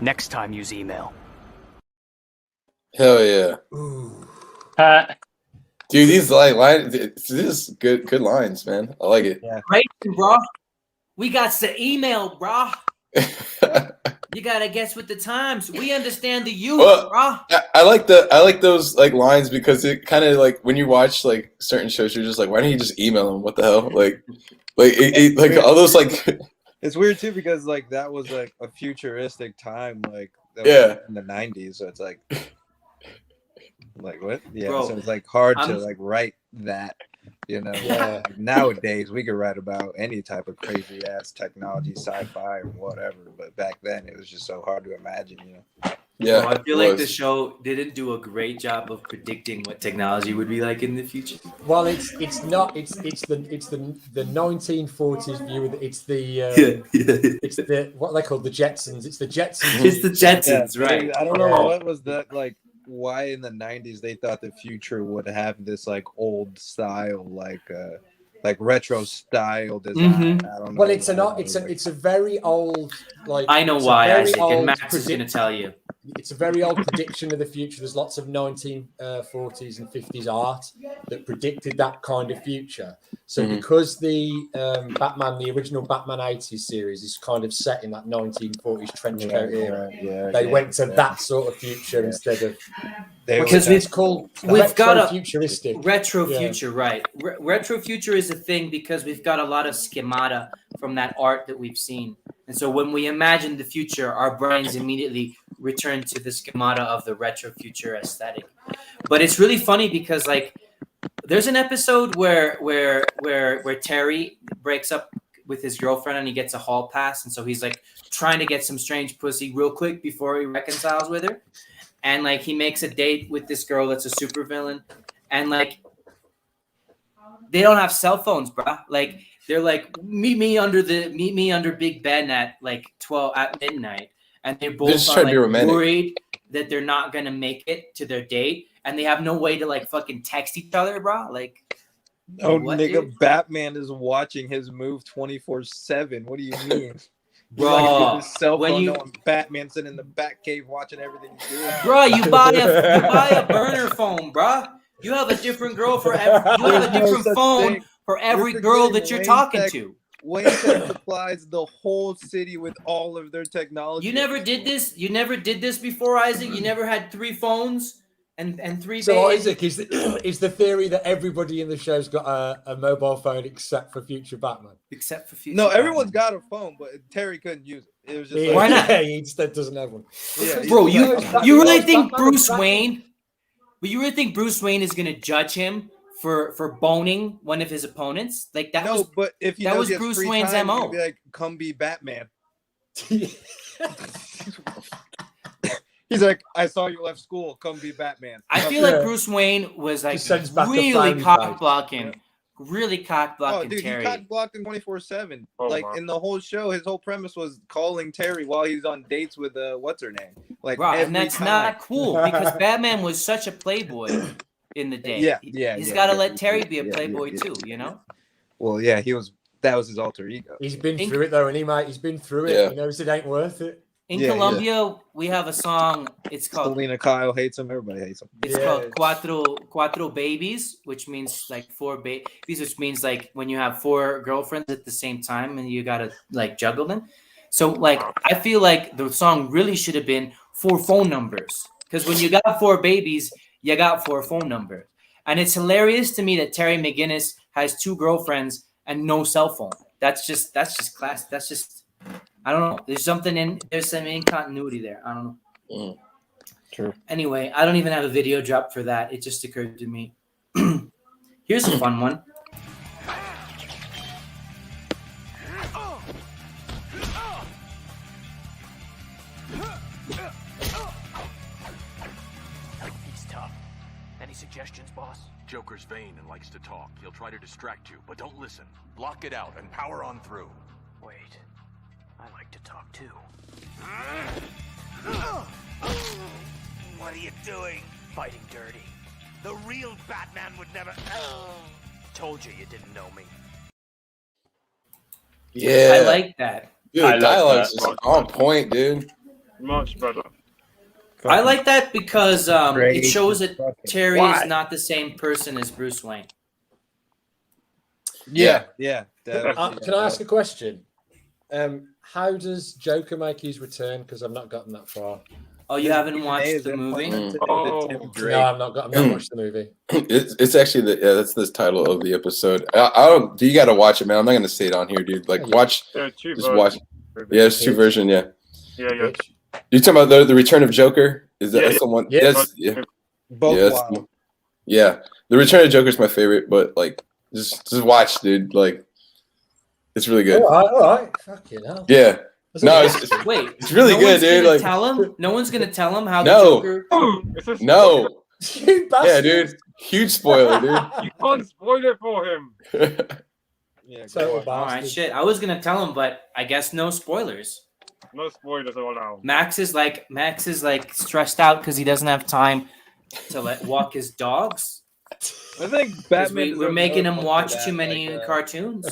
Next time, use email. Hell yeah. Dude, these lines, this is good lines, man. I like it. Yeah. Right, bro. We got the email, bro. You gotta guess with the times. We understand the youth, bro. I like those like lines because it kind of like when you watch like certain shows, you're just like, why don't you just email them? What the hell? Like all those like. It's weird too because like that was like a futuristic time, like that was in the 90s. So it's like what? Yeah. Bro, so it's like hard to like write that. You know, like, nowadays we could write about any type of crazy ass technology, sci-fi, or whatever. But back then, it was just so hard to imagine. You know. Yeah, I feel like the show didn't do a great job of predicting what technology would be like in the future. Well, it's the 1940s view. It's the it's the what they call the Jetsons. It's the Jetsons. It's the Jetsons, right? I don't know what was that like. Why in the 90s they thought the future would have this like old style, like retro style design. Mm-hmm. I don't know. Well, it's a very old like. I know why, Isaac, and Max is going to tell you. It's a very old prediction of the future. There's lots of 1940s and 50s art that predicted that kind of future. So because the original Batman 80s series is kind of set in that 1940s trench coat era, they went to that sort of future instead of because we've got a futuristic retro future, right? Retro future is a thing because we've got a lot of schemata from that art that we've seen. And so when we imagine the future, our brains immediately return to the schemata of the retro future aesthetic. But it's really funny because like there's an episode where Terry breaks up with his girlfriend and he gets a hall pass, and so he's like trying to get some strange pussy real quick before he reconciles with her. And like he makes a date with this girl that's a supervillain, and like they don't have cell phones, bro. Like they're like meet me under Big Ben at like 12 at midnight, and they're both like worried that they're not gonna make it to their date, and they have no way to like fucking text each other, bro. Like, oh nigga, dude? Batman is watching his move 24/7. What do you mean? Bro, Batman sitting in the Batcave watching everything he's doing. Bro, you buy a burner phone, bro. You have a different girl for every girl that you're talking to. Wayne Tech supplies the whole city with all of their technology. You never did this. You never did this before, Isaac. You never had 3 phones and 3. So Isaac, is the theory that everybody in the show's got a mobile phone except for future Batman? Except for future. No, everyone's got a phone, but Terry couldn't use it. It was just why not? He instead doesn't have one. Yeah, bro, you really think Bruce Wayne? But you really think Bruce Wayne is gonna judge him for boning one of his opponents? Like that was. But if that was Bruce Wayne's MO. Be like, come be Batman. He's like, I saw you left school. Come be Batman. I feel like Bruce Wayne was like really cock blocking. Really cock blocking dude, Terry. He cock blocked him 24/7. Like in the whole show, his whole premise was calling Terry while he's on dates with what's her name. Like, bro, and that's not cool because Batman was such a playboy in the day. He's got to let Terry be a playboy too, you know. Well, yeah, that was his alter ego. He's been through it though, and he's been through it. Yeah. He knows it ain't worth it. In Colombia, we have a song. It's called Selena Kyle hates him. Everybody hates him. It's called Cuatro Babies, which means like 4 babies, which means like when you have 4 girlfriends at the same time and you gotta like juggle them. So like I feel like the song really should have been 4 phone numbers, because when you got 4 babies, you got 4 phone numbers. And it's hilarious to me that Terry McGinnis has 2 girlfriends and no cell phone. That's just class. That's just. I don't know. There's some incontinuity there. I don't know. True. Anyway, I don't even have a video drop for that. It just occurred to me. Here's a fun one. He's tough. Any suggestions, boss? Joker's vain and likes to talk. He'll try to distract you, but don't listen. Block it out and power on through. Wait. I like to talk too. What are you doing? Fighting dirty. The real Batman would never... Told you didn't know me. Yeah. I like that. Dude, I like dialogue's that. just on point, dude. Much better. I like that because it Great. shows that Terry Why? is not the same person as Bruce Wayne. Yeah. Can I ask a question? How does Joker make his return? Because I've not gotten that far. Oh, you haven't watched the movie? No, I've not watched the movie. It's actually that's the title of the episode. I don't. You got to watch it, man. I'm not gonna say it on here, dude. Like watch, just watch. Yeah, it's two version. Yeah. Yeah. You're talking about the Return of Joker? Is that that's the one? Yeah. That's, yeah. Both Yeah, wild. yeah. The Return of Joker is my favorite, but like, just watch, dude. Like, it's really good. All right. Fucking hell. Yeah. No, Wait, it's really no good, one's dude. gonna Like, tell him? No one's gonna tell him how No. the Joker. no. You bastard. Yeah, dude. Huge spoiler, dude. You can't spoil it for him. Yeah, So All right, shit. I was gonna tell him, but I guess no spoilers. No spoilers allowed. Max is like stressed out because he doesn't have time to walk his dogs. I think 'Cause Batman. we're making him watch too that, many like, cartoons.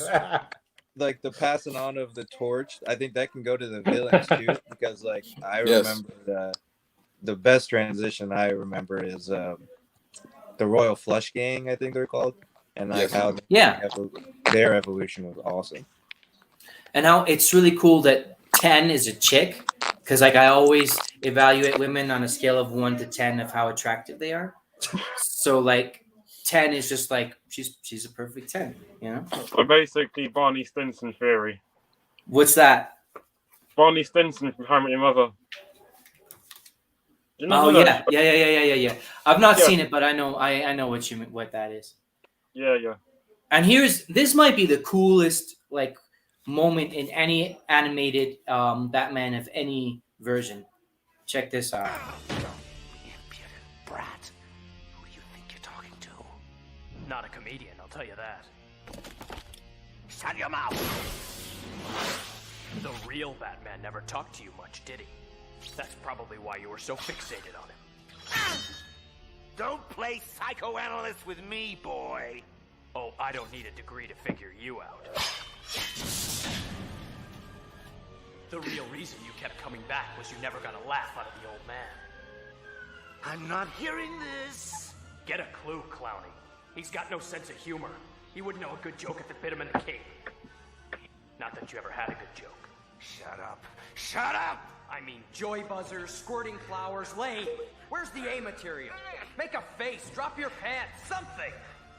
like the passing on of the torch. I think that can go to the villains too, because like I Yes. remember the best transition I remember is the Royal Flush Gang. I think they're called, and like Yes. how Yeah. their evolution was awesome. And now it's really cool that 10 is a chick because like I always evaluate women on a scale of 1 to 10 of how attractive they are. So like 10 is just like she's a perfect 10, you know? So basically, Barney Stinson theory. What's that? Barney Stinson from How I Met Your Mother. Do you know Oh who yeah. that is? Yeah. I've not Yeah. seen it, but I know what that is. Yeah. And this might be the coolest like moment in any animated Batman of any version. Check this out. Brat. Who do you think you're talking to? Not a comedian, I'll tell you that. Shut your mouth. The real Batman never talked to you much, did he? That's probably why you were so fixated on him. Don't play psychoanalyst with me, boy. Oh, I don't need a degree to figure you out. The real reason you kept coming back was you never got a laugh out of the old man. I'm not hearing this. Get a clue, Clowny. He's got no sense of humor. He wouldn't know a good joke if it bit him in the cape. Not that you ever had a good joke. Shut up. Shut up! I mean, joy buzzers, squirting flowers, lame. Where's the A material? Make a face, drop your pants, something.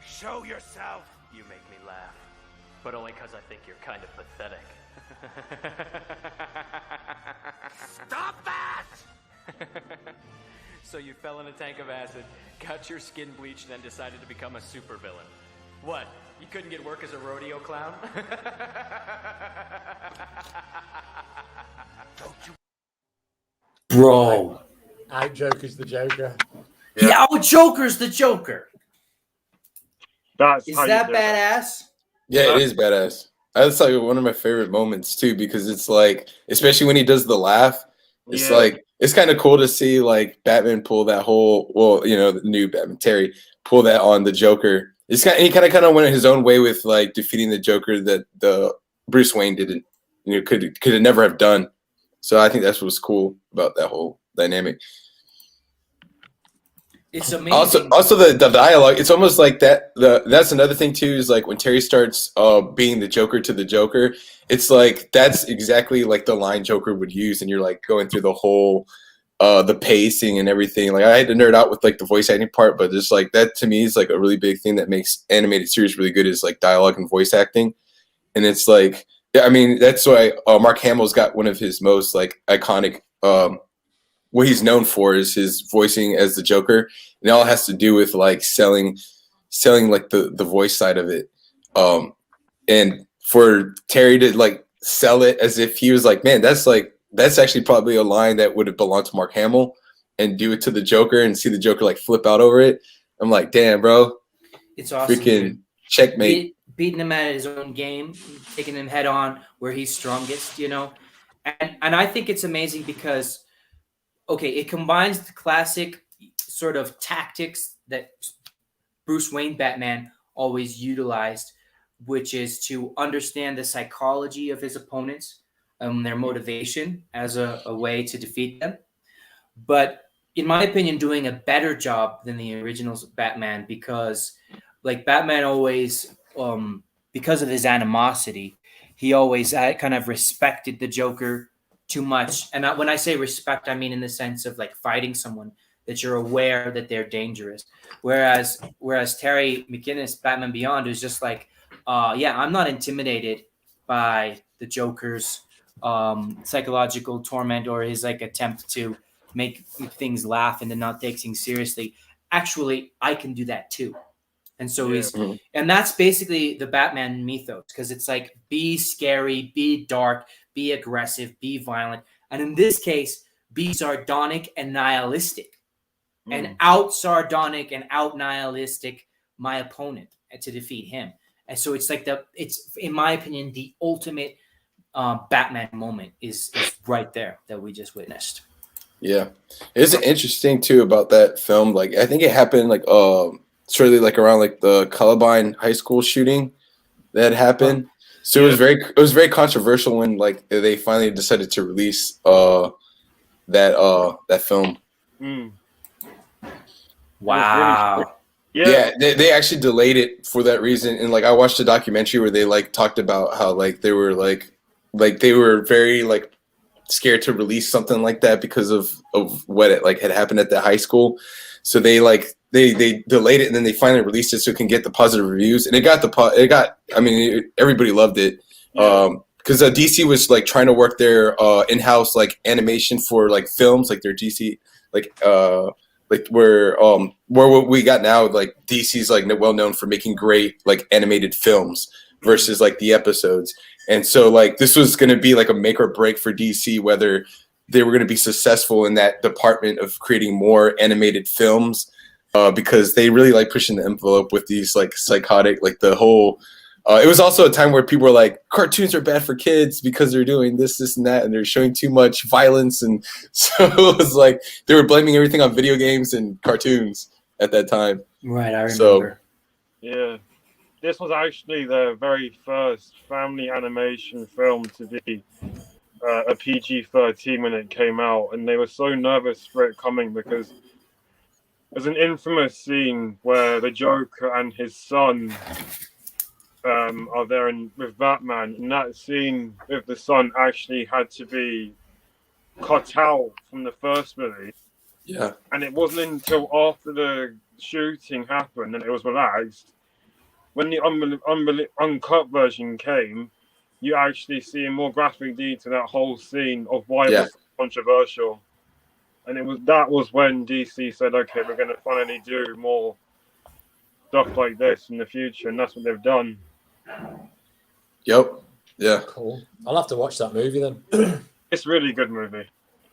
Show yourself. You make me laugh. But only because I think you're kind of pathetic. Stop that! So you fell in a tank of acid, got your skin bleached, and then decided to become a supervillain. What? You couldn't get work as a rodeo clown? Bro. Out Joker's the Joker. Yeah, our Joker's the Joker. That's Is how you that do it. badass? Yeah, it is badass. That's like one of my favorite moments too, because it's like, especially when he does the laugh, it's Yeah. like it's kind of cool to see like Batman pull that whole, well, you know, the new Batman Terry pull that on the Joker. It's he kind of went his own way with like defeating the Joker that the Bruce Wayne didn't, could have never have done. So I think that's what's cool about that whole dynamic. It's amazing. Also the dialogue. It's almost like that. That's another thing too. Is like when Terry starts being the Joker to the Joker. It's like that's exactly like the line Joker would use, and you're like going through the whole the pacing and everything. Like I had to nerd out with like the voice acting part, but just like that to me is like a really big thing that makes animated series really good is like dialogue and voice acting. And it's like Yeah, I mean that's why Mark Hamill's got one of his most like iconic. What he's known for is his voicing as the Joker, and it all has to do with like selling like the voice side of it. And for Terry to like sell it as if he was like, man, that's actually probably a line that would have belonged to Mark Hamill, and do it to the Joker and see the Joker like flip out over it. I'm like, damn, bro, It's awesome. freaking checkmate. Beating him at his own game, taking him head on where he's strongest, you know. And I think it's amazing because, okay, it combines the classic sort of tactics that Bruce Wayne Batman always utilized, which is to understand the psychology of his opponents, their motivation as a way to defeat them. But in my opinion, doing a better job than the originals Batman, because like Batman always, because of his animosity, he always kind of respected the Joker too much. And when I say respect, I mean in the sense of like fighting someone that you're aware that they're dangerous. Whereas Terry McGinnis, Batman Beyond, is just like, yeah, I'm not intimidated by the Joker's psychological torment or his like attempt to make things laugh and then not take things seriously. Actually, I can do that too. And so and that's basically the Batman mythos, because it's like, be scary, be dark, be aggressive, be violent. And in this case, be sardonic and nihilistic, and out sardonic and out nihilistic my opponent to defeat him. And so it's like it's in my opinion, the ultimate Batman moment is right there that we just witnessed. Yeah, it's interesting too about that film. Like, I think it happened like shortly like around like the Columbine High School shooting that happened. So it was very controversial when like they finally decided to release that film. Wow. Yeah, they actually delayed it for that reason. And like I watched a documentary where they like talked about how like they were like they were very like scared to release something like that because of what it like had happened at the high school. So they like they delayed it, and then they finally released it so it can get the positive reviews. And everybody loved it. Because DC was like trying to work their in-house like animation for like films, like their DC like where what we got now, like DC's like well known for making great like animated films versus like the episodes. And so like this was going to be like a make or break for DC, whether they were going to be successful in that department of creating more animated films, because they really like pushing the envelope with these like psychotic, like the whole. It was also a time where people were like, cartoons are bad for kids because they're doing this, and that, and they're showing too much violence. And so it was like they were blaming everything on video games and cartoons at that time. Right, I remember. Yeah. This was actually the very first family animation film to be a PG-13 when it came out. And they were so nervous for it coming because there's an infamous scene where the Joker and his son are there with Batman, and that scene with the son actually had to be cut out from the first movie. Yeah. And it wasn't until after the shooting happened and it was relaxed, when the uncut version came, you actually see in more graphic detail that whole scene of why it was controversial. And that was when DC said, okay, we're going to finally do more stuff like this in the future, and that's what they've done. Yep. Yeah. Cool. I'll have to watch that movie then. It's a really good movie.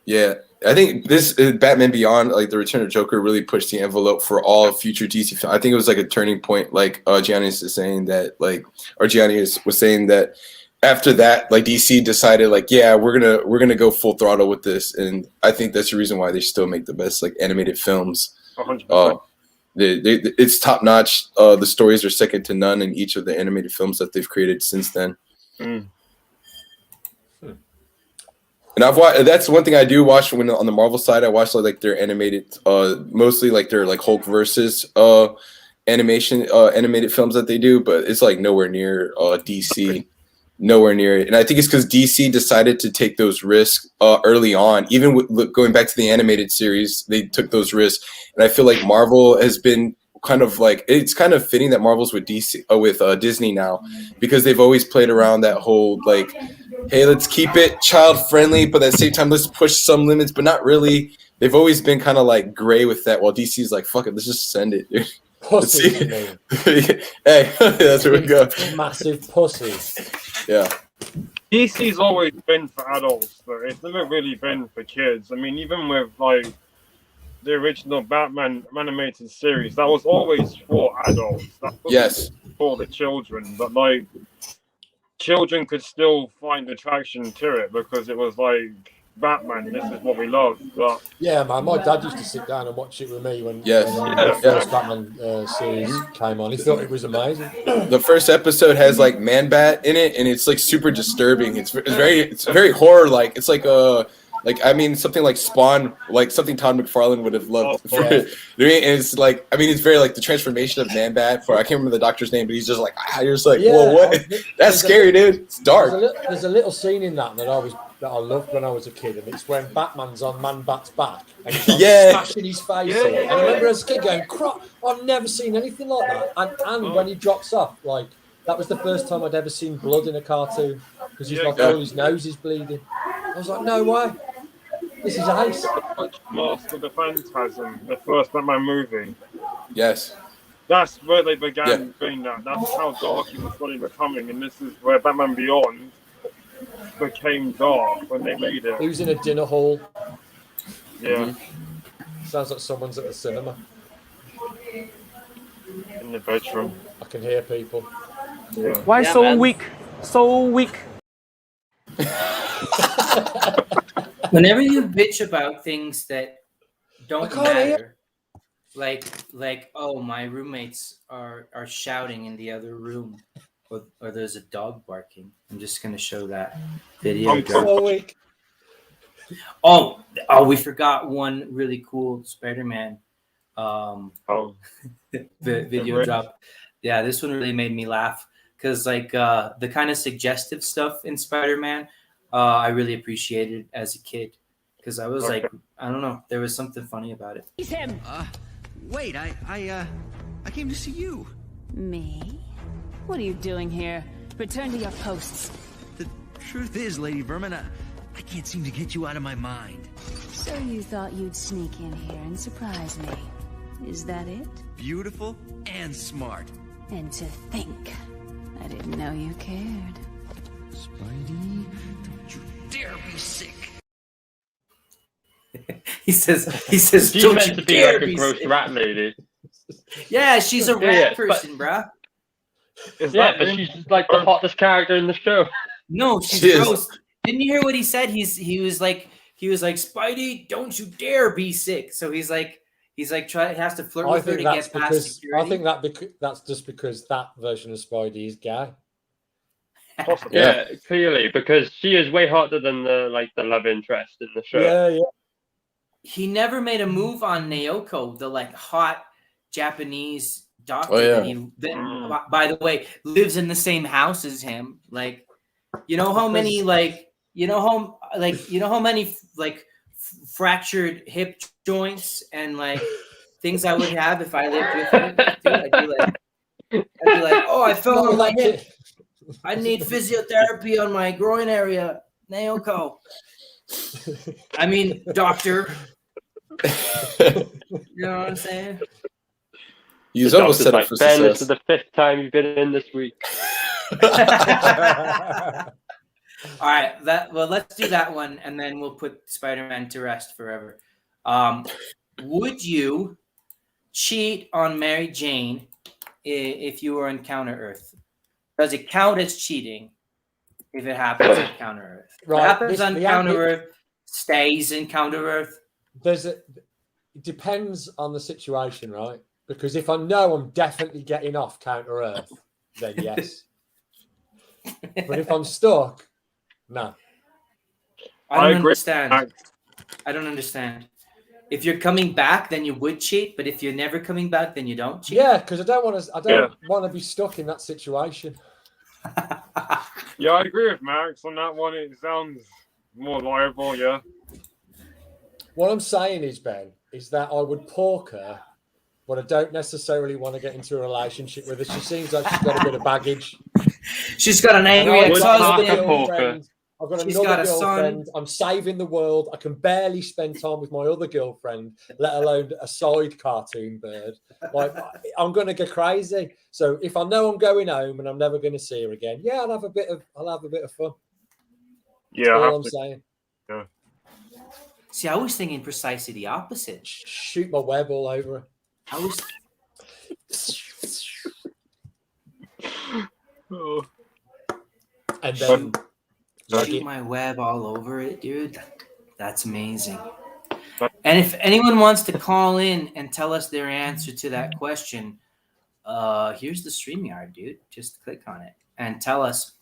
Yeah, I think this Batman Beyond, like the Return of Joker, really pushed the envelope for all future DC films. I think it was like a turning point. Like Gianni is saying that, was saying that after that, like DC decided, like, yeah, we're gonna go full throttle with this, and I think that's the reason why they still make the best like animated films. 100%. It's top notch. The stories are second to none in each of the animated films that they've created since then. And I've watched. That's one thing I do watch when on the Marvel side. I watch like their animated, mostly like their like Hulk versus animated films that they do. But it's like nowhere near DC, nowhere near it. And I think it's because DC decided to take those risks early on. Even going back to the animated series, they took those risks. And I feel like Marvel has been kind of like it's kind of fitting that Marvel's with Disney now, because they've always played around that whole like, hey, let's keep it child friendly, but at the same time let's push some limits, but not really. They've always been kind of like gray with that, while DC's like, fuck it, let's just send it, dude. Pussy. Hey, that's where we go. Massive pussies. Yeah. DC's always been for adults, but it's never really been for kids. I mean, even with like the original Batman animated series, that was always for adults. That wasn't for the children, but like children could still find attraction to it because it was like Batman. This is what we love. But yeah, man, my dad used to sit down and watch it with me when the first Batman series came on. He thought it was amazing. The first episode has like Man Bat in it, and it's like super disturbing. It's very horror like. It's like I mean, something like Spawn, like something Todd McFarlane would have loved. And it's like, I mean, it's very like the transformation of Man Bat. I can't remember the doctor's name, but he's just like, you're just like, whoa, what? That's scary, dude. It's dark. There's a little scene in that I loved when I was a kid, and it's when Batman's on Man Bat's back and he's smashing his face in. And I remember as a kid going, crap, I've never seen anything like that. And when he drops off, like, that was the first time I'd ever seen blood in a cartoon, because he's like, all his nose is bleeding. I was like, no way. This is ace. Mask of the Phantasm, the first Batman movie. Yes. That's where they began doing that. That's how dark it was slowly becoming, and this is where Batman Beyond became dark when they made it. He was in a dinner hall. Yeah. Sounds like someone's at the cinema. In the bedroom. I can hear people. Yeah. Why so weak? So weak. Whenever you bitch about things that don't matter, like oh, my roommates are shouting in the other room, or there's a dog barking. I'm just gonna show that video. I'm so weak. Oh, we forgot one really cool Spider-Man video drop. Yeah, this one really made me laugh because like the kind of suggestive stuff in Spider-Man, I really appreciated as a kid because I was like, I don't know, there was something funny about it. He's him. Wait, I came to see you. Me? What are you doing here? Return to your posts. The truth is, Lady Vermin, I can't seem to get you out of my mind. So you thought you'd sneak in here and surprise me. Is that it? Beautiful and smart. And to think, I didn't know you cared. Spidey, don't you dare be sick. He says, She's don't meant you to be dare like a be gross sick. rat lady. Yeah, she's a rat person, bruh. Yeah, but she's like the hottest character in the show. No, she's gross. Didn't you hear what he said? He was like, Spidey, don't you dare be sick. So he's like has to flirt with her to get past security. I think that's just because that version of Spidey is gay. Yeah, clearly, because she is way hotter than the love interest in the show. Yeah. He never made a move on Naoko, the like hot Japanese doctor that by the way, lives in the same house as him. Like, you know how many fractured hip joints and like things I would have if I lived with him. Dude, I'd be like, oh, I fell on my hip. I need physiotherapy on my groin area, Naoko. I mean, doctor. You know what I'm saying? He's almost set up like, for Ben, success. this is the 5th time you've been in this week. All right, let's do that one, and then we'll put Spider-Man to rest forever. Would you cheat on Mary Jane if you were in Counter Earth? Does it count as cheating if it happens in Counter Earth? Right, What happens on Counter Earth stays in Counter Earth. It depends on the situation, right? Because if I know I'm definitely getting off Counter Earth, then yes. But if I'm stuck, no. I don't understand. If you're coming back, then you would cheat, but if you're never coming back, then you don't cheat. Yeah, because I don't want to be stuck in that situation. Yeah, I agree with Max on that one. It sounds more liable, yeah. What I'm saying is, Ben, is that I would pork her but I don't necessarily want to get into a relationship with her. She seems like she's got a bit of baggage. She's got an angry ex-husband. I've got She's another got a girlfriend. son. I'm saving the world. I can barely spend time with my other girlfriend, let alone a side cartoon bird. Like, I'm going to get crazy. So if I know I'm going home and I'm never going to see her again, yeah, I'll have a bit of fun. Yeah, That's all I'm saying. Yeah. See, I was thinking precisely the opposite. Shoot my web all over her. I was. And then shoot my web all over it, dude. That's amazing. And if anyone wants to call in and tell us their answer to that question, here's the StreamYard, dude. Just click on it and tell us: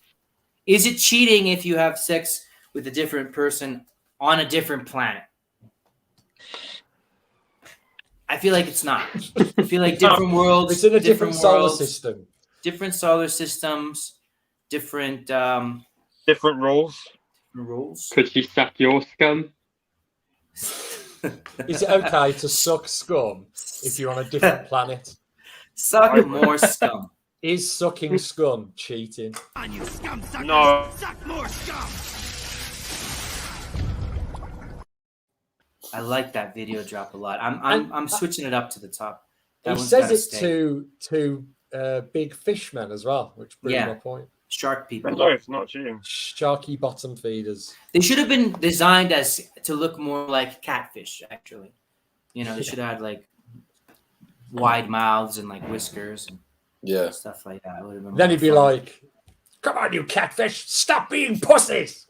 is it cheating if you have sex with a different person on a different planet? I feel like it's not. I feel like different worlds. It's in a different solar system. Different solar systems. Different rules. Different rules. Could she suck your scum? Is it okay to suck scum if you're on a different planet? Suck more scum. Is sucking scum cheating? No. Suck more scum. I like that video drop a lot. I'm switching it up to the top. He says it to big fishmen as well, which brings my point. Shark people. No, it's not cheating. Sharky bottom feeders. They should have been designed as to look more like catfish, actually. You know, they should have had like wide mouths and like whiskers and stuff like that. Would have been then he'd be like, "Come on, you catfish, stop being pussies."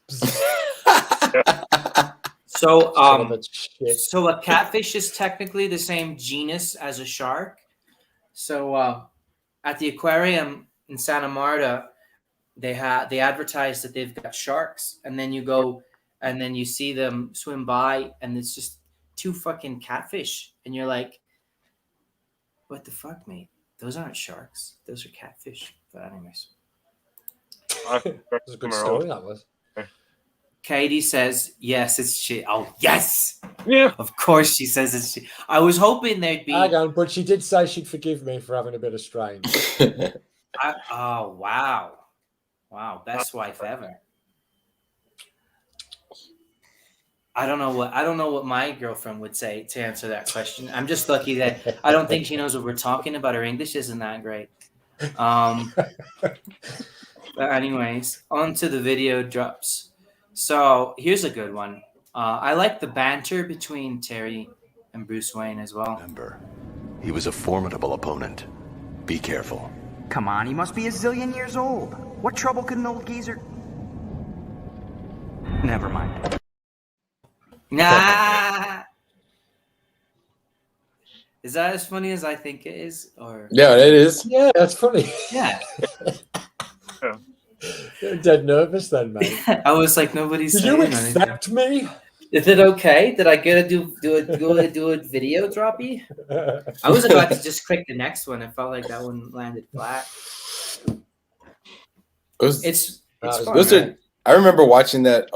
So a catfish is technically the same genus as a shark. So at the aquarium in Santa Marta, they advertise that they've got sharks, and then you go and then you see them swim by, and it's just two fucking catfish, and you're like, what the fuck, mate? Those aren't sharks. Those are catfish. But anyways. That's a good story, that was. Katie says, yes, it's shit. Oh, yes. Yeah. Of course she says it's shit. I was hoping there'd be... Hang on, but she did say she'd forgive me for having a bit of strain. Oh, wow. Wow, best wife ever. I don't know what my girlfriend would say to answer that question. I'm just lucky that I don't think she knows what we're talking about. Her English isn't that great. But anyways, on to the video drops. So here's a good one. I like the banter between Terry and Bruce Wayne as well. Remember, he was a formidable opponent. Be careful. Come on, he must be a zillion years old. What trouble could an old geezer... Never mind. Nah. Is that as funny as I think it is? Or yeah, it is. Yeah, that's funny. Yeah. You're dead nervous then, mate. I was like, nobody's saying anything. Did you accept me? Is it okay? Did I get to do a video droppy? I was about to just click the next one. I felt like that one landed flat. It's fun, right? I remember watching that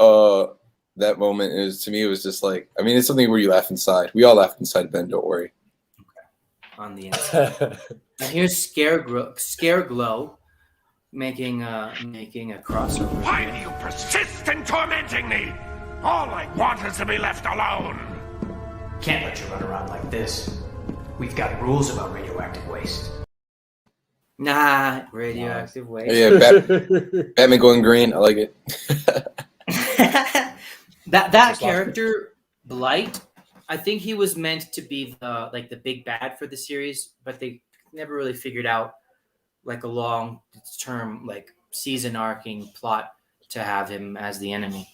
that moment. To me, it was just like, I mean, it's something where you laugh inside. We all laugh inside, Ben. Don't worry. Okay. On the inside. And here's Scareglow making a crossover. Why do you persist in tormenting me? All I want is to be left alone. Can't let you run around like this. We've got rules about radioactive waste. Nah, radioactive waste. Yeah, Batman going green. I like it. that character, Blight, I think he was meant to be the big bad for the series, but they never really figured out like a long-term like season arcing plot to have him as the enemy.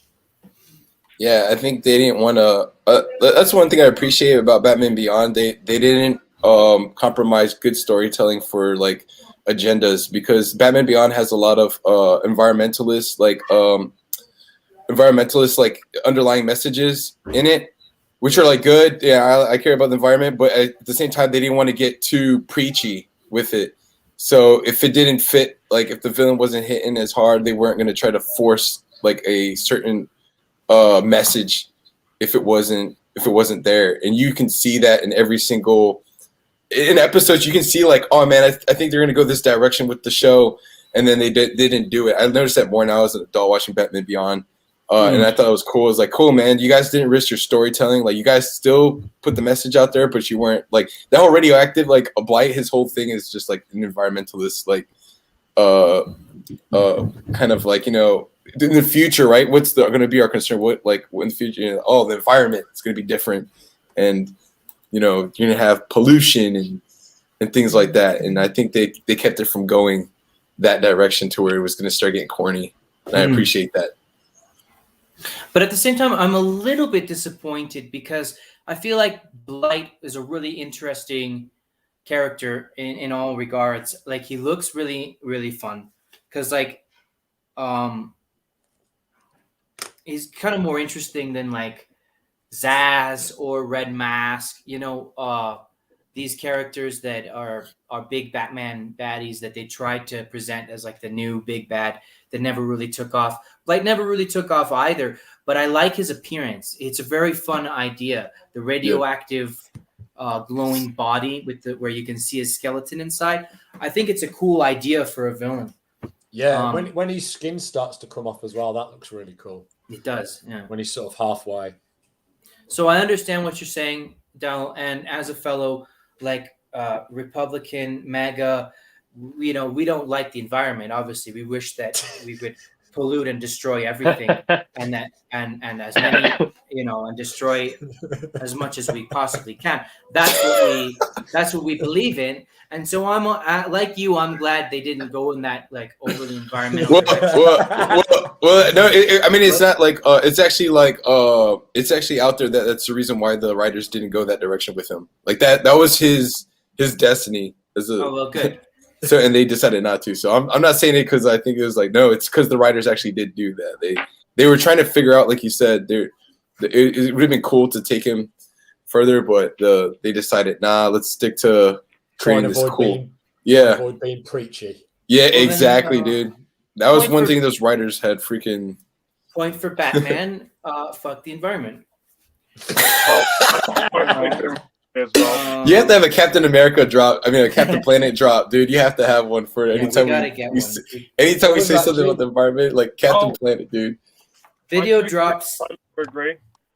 Yeah, I think they didn't want to. That's one thing I appreciate about Batman Beyond. They didn't compromise good storytelling for like agendas, because Batman Beyond has a lot of environmentalist like underlying messages in it, which are like good. Yeah, I care about the environment, but at the same time, they didn't want to get too preachy with it. So if it didn't fit, like if the villain wasn't hitting as hard, they weren't going to try to force like a certain message if it wasn't there. And you can see that in every single in episodes you can see like, oh man, I think they're gonna go this direction with the show, and then they didn't do it. I noticed that more now as an adult watching Batman Beyond. And I thought it was cool. It was like, cool, man. You guys didn't risk your storytelling. Like, you guys still put the message out there, but you weren't like that whole radioactive, like a Blight. His whole thing is just like an environmentalist, like, kind of like, in the future, right? What's going to be our concern? What, like, in the future? Oh, the environment is going to be different, and you're going to have pollution and things like that. And I think they kept it from going that direction to where it was going to start getting corny. And I appreciate that. But at the same time, I'm a little bit disappointed because I feel like Blight is a really interesting character in all regards. Like, he looks really, really fun because, like, he's kind of more interesting than like Zaz or Red Mask. These characters that are big Batman baddies that they tried to present as like the new big bad that never really took off. Blight never really took off either, but I like his appearance. It's a very fun idea. The radioactive glowing body with where you can see his skeleton inside. I think it's a cool idea for a villain. Yeah, when his skin starts to come off as well, that looks really cool. It does, yeah. When he's sort of halfway. So I understand what you're saying, Dal, and as a fellow like Republican, MAGA, we don't like the environment. Obviously, we wish that we would pollute and destroy everything, and as many, and destroy as much as we possibly can. That's what we believe in. And so I'm like you. I'm glad they didn't go in that like overly environmental. Well, no. I mean, it's not like it's actually like it's actually out there that's the reason why the writers didn't go that direction with him. Like that was his destiny. Oh well, good. So and they decided not to. So I'm not saying it because I think it was like no. It's because the writers actually did do that. They were trying to figure out, like you said, it would have been cool to take him further, but they decided let's stick to creating this cool. Avoid being preachy. Yeah, exactly, dude. That was one thing those writers had freaking. Point for Batman. Fuck the environment. You have to have a Captain America drop. I mean, a Captain Planet drop, dude. You have to have one for anytime we say something about the environment, like Captain Planet, dude. Video drops.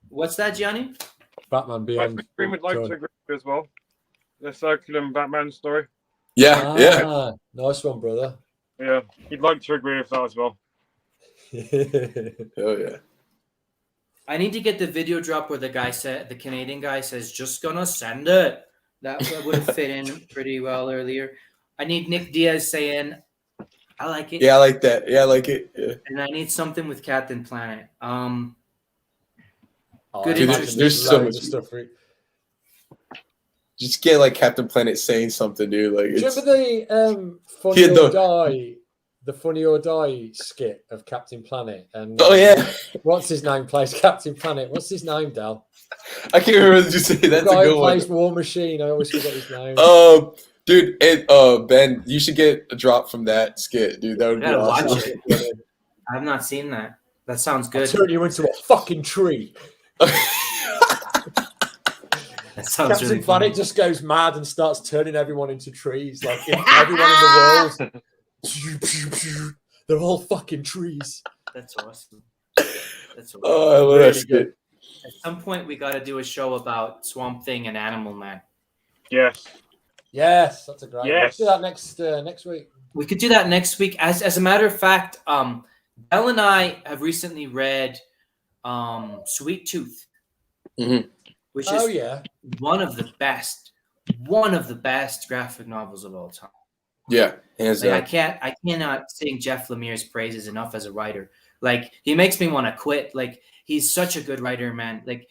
What's that, Gianni? Batman Beyond. I would like to agree as well. The circular Batman story. Yeah. Nice one, brother. Yeah, he'd like to agree with that as well. Oh yeah. I need to get the video drop where the Canadian guy says, "Just gonna send it." That would have fit in pretty well earlier. I need Nick Diaz saying, "I like it." Yeah, I like that. Yeah, I like it. Yeah. And I need something with Captain Planet. Good. Dude, there's so much stuff. Just get like Captain Planet saying something, dude. Like, do you remember the Funny or Die skit of Captain Planet? And what's his name? Plays Captain Planet. What's his name, Dal? I can't remember what you say. That's the guy a good who one. plays War Machine. I always forget his name. Dude, Ben, you should get a drop from that skit, dude. That would be awesome. Watch it. I've not seen that. That sounds good. I'll turn you into a fucking tree. That sounds Captain really Planet funny. just goes mad and starts turning everyone into trees. Like everyone in the world, they're all fucking trees. That's awesome. That's awesome. Oh, I love that skit. At some point, we got to do a show about Swamp Thing and Animal Man. Yes, that's a great. Let's do that next week. We could do that next week. As a matter of fact, Belle and I have recently read Sweet Tooth, which is one of the best graphic novels of all time. Yeah, hands down. I cannot sing Jeff Lemire's praises enough as a writer. Like, he makes me want to quit. Like, he's such a good writer, man. Like,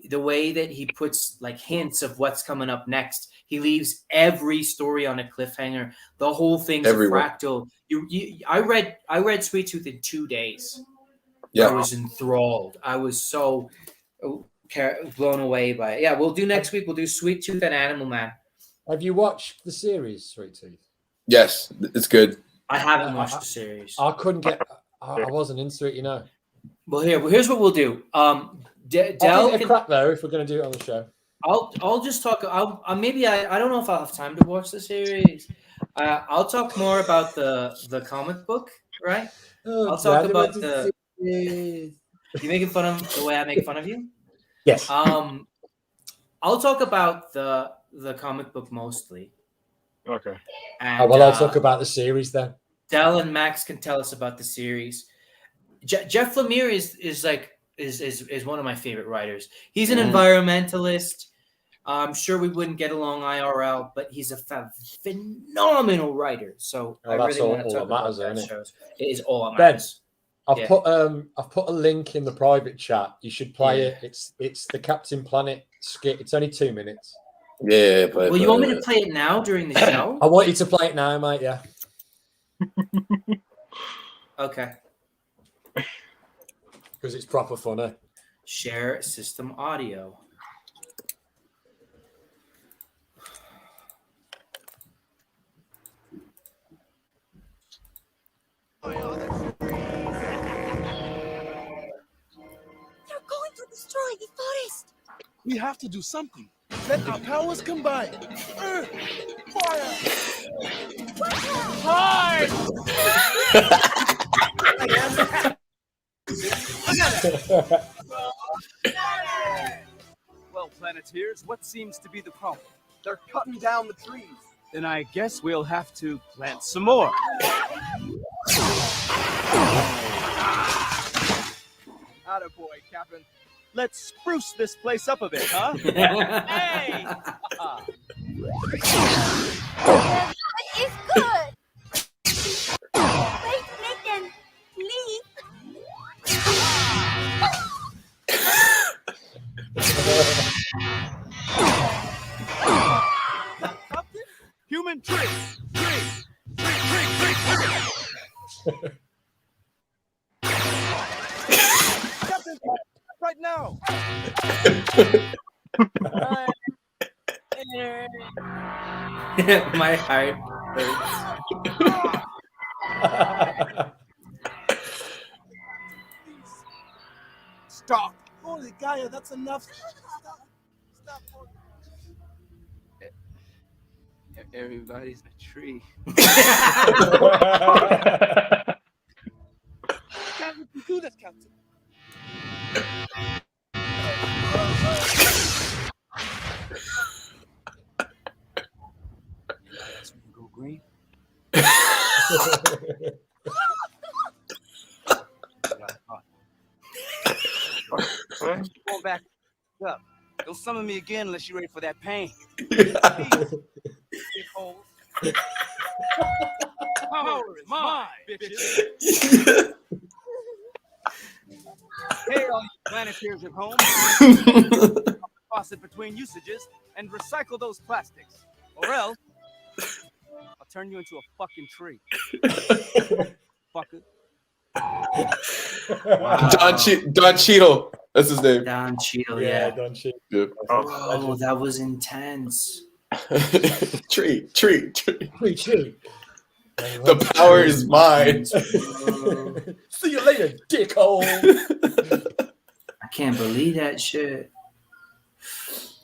the way that he puts like hints of what's coming up next. He leaves every story on a cliffhanger. The whole thing's a fractal. I read Sweet Tooth in 2 days. Yeah, I was enthralled. I was so blown away by it. Yeah, we'll do next week. We'll do Sweet Tooth and Animal Man. Have you watched the series Sweet Tooth? Yes, it's good. I haven't watched the series. I couldn't get. I wasn't into it, Well, here's what we'll do. I'll give it a crack though if we're going to do it on the show. I'll just talk. Maybe I don't know if I'll have time to watch the series. I'll talk more about the comic book, right? Oh, I'll talk about animated the. series. You making fun of the way I make fun of you? Yes. I'll talk about the comic book mostly. Okay. And, I'll talk about the series then. Del and Max can tell us about the series. Jeff Lemire is one of my favorite writers. He's an environmentalist. I'm sure we wouldn't get along IRL, but he's a phenomenal writer. So I really want to talk about that shows. It is all that matters. I've put a link in the private chat. You should play it. It's the Captain Planet skit. It's only 2 minutes. Yeah, but you want me to play it now during the show? I want you to play it now, mate. Yeah. Okay. Because it's proper funny. Share system audio. They're going to destroy the forest. We have to do something. Let our powers combine. Earth, fire, hide! Well, Planeteers, what seems to be the problem? They're cutting down the trees. Then I guess we'll have to plant some more. Attaboy, Captain. Let's spruce this place up a bit, huh? Hey! It's good. Wait, Nathan, please. Human tree! Captain, right now. My heart hurts. Stop. Holy Gaia, that's enough. Stop. Everybody's a tree. Can't do this, Captain. Go green. Go back up. Don't summon me again unless you're ready for that pain. Power is mine, bitches. Hey, all you Planeteers at home. Faucet between usages and recycle those plastics. Or else, I'll turn you into a fucking tree. Fucker. Wow. Don Cheadle. That's his name. Don Cheadle, yeah. Don Cheadle. Yep. Oh, that was intense. Tree. The power is mine. See you later, dickhole. I can't believe that shit.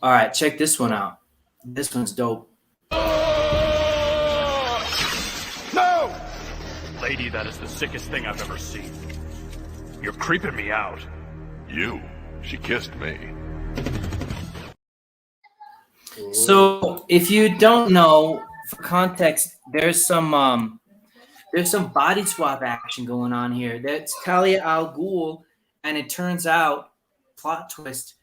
All right, check this one out. This one's dope. No! Lady, that is the sickest thing I've ever seen. You're creeping me out. She kissed me. So, if you don't know, for context, there's some body swap action going on here. That's Talia Al Ghul, and it turns out, plot twist,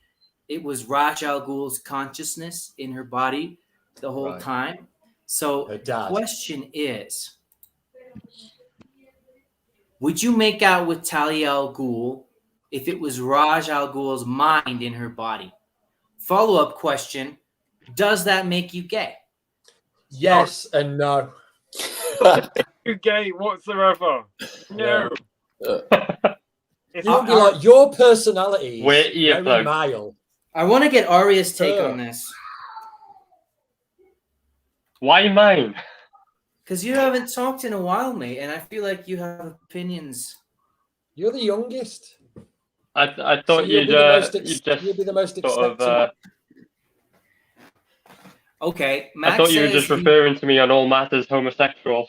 it was Raj Al Ghul's consciousness in her body the whole time. So, the question is, would you make out with Talia Al Ghul if it was Raj Al Ghul's mind in her body? Follow-up question, does that make you gay? Yes and no. You gay whatsoever? No. It would be like your personality. Wait, yeah, very male. I want to get Arya's take on this. Why mine? Because you haven't talked in a while, mate, and I feel like you have opinions. You're the youngest. I thought So you'd be the most just you'd be the most sort of, acceptable. Okay, I Max thought you were says just referring to me on all matters homosexual.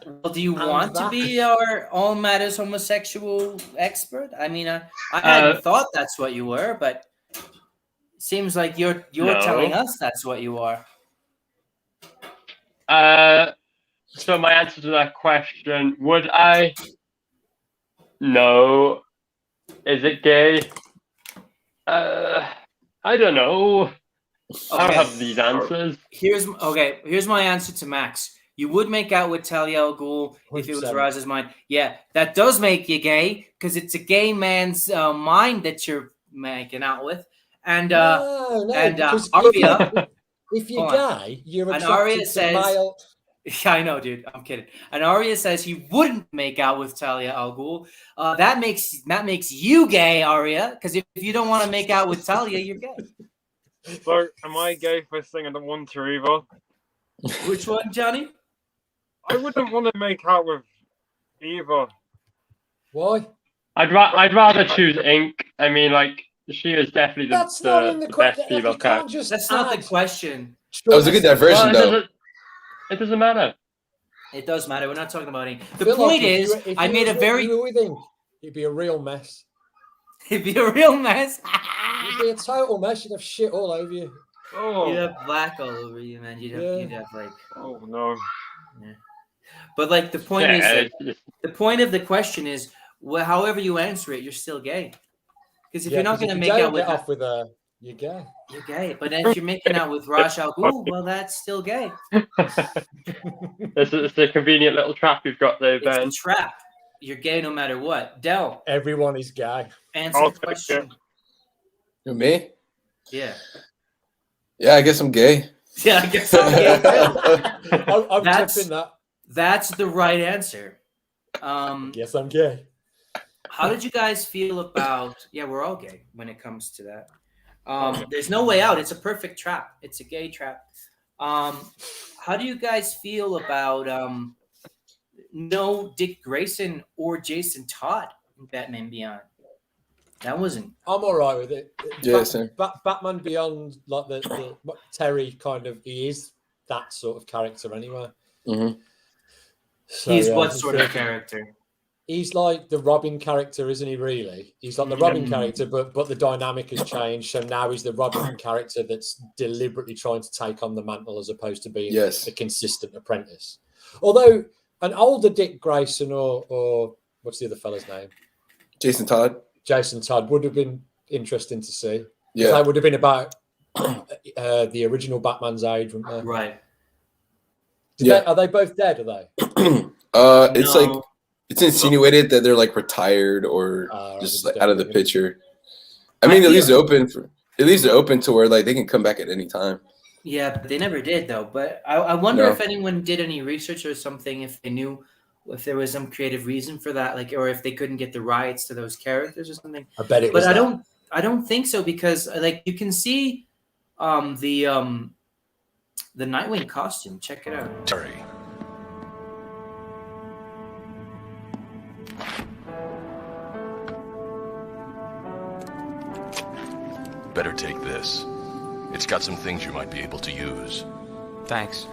Well, do you want to be our all matters homosexual expert? I mean, I Uh, hadn't thought that's what you were, but it seems like you're telling No. us that's what you are. So my answer to that question, would I? No. Is it gay? I don't know. I don't have these answers. Here's my answer to Max. You would make out with Talia Al Ghul if it was 100%. Raz's mind. Yeah, that does make you gay because it's a gay man's mind that you're making out with. And because Arya, if you're hold on. gay, you're And attracted Arya to says, male. Yeah, I know, dude. I'm kidding. And Arya says he wouldn't make out with Talia Al Ghul. That makes you gay, Arya. Because if you don't want to make out with Talia, you're gay. So, am I gay for singing the one to Eva? Which one, Johnny? I wouldn't want to make out with Eva. Why? I'd rather choose Ink. I mean, like, she is definitely That's not in the the best question. female You can't character. just That's not the question. That was a good diversion, though. It doesn't matter. It does matter. We're not talking about Ink. The Feel like point is, if I you made a was very. with Ink, it'd be a real mess. It'd be a real mess. It'd be a total mess. You'd have shit all over you. Oh. You'd have black all over you, man. You'd have like. Oh no. Yeah. But like the point is, that the point of the question is, well, however you answer it, you're still gay. Because if you're not going to make out with off with a, you're gay. You're gay. But if you're making out with Raj Al Ghul, well, that's still gay. It's a convenient little trap you've got there, Ben. It's a trap. You're gay no matter what. Del. Everyone is gay. Answer the question. Who, me? Yeah. Yeah, I guess I'm gay. Yeah, I guess I'm gay. I'm tipping that. That's the right answer. Yes, I'm gay. How did you guys feel about? Yeah, we're all gay when it comes to that. There's no way out. It's a perfect trap. It's a gay trap. How do you guys feel about no Dick Grayson or Jason Todd in Batman Beyond? That wasn't. I'm all right with it. Yeah, same. Batman Beyond, like the Terry kind of, he is that sort of character anyway. Mm-hmm. So, He's what sort of character? He's like the Robin character, isn't he? Really, he's like the Robin character, but the dynamic has changed. So now he's the Robin character that's deliberately trying to take on the mantle as opposed to being a consistent apprentice. Although an older Dick Grayson or what's the other fella's name? Jason Todd. Jason Todd would have been interesting to see. Yeah, that would have been about the original Batman's age, wouldn't they? Right. Are they both dead? Are they? It's like it's insinuated that they're like retired or just like out of the picture. I mean, it leaves it open to where like they can come back at any time. Yeah, but they never did though. But I wonder if anyone did any research or something, if they knew if there was some creative reason for that, like, or if they couldn't get the rights to those characters or something. I bet it was. But I don't think so because like you can see the Nightwing costume. Check it out. Terry. Better take this. It's got some things you might be able to use. Thanks.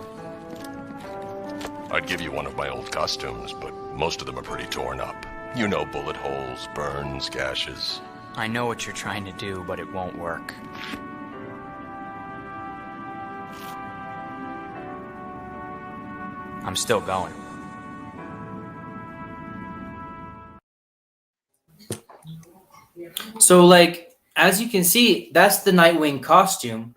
I'd give you one of my old costumes, but most of them are pretty torn up. You know, bullet holes, burns, gashes. I know what you're trying to do, but it won't work. I'm still going. So, like, as you can see, that's the Nightwing costume.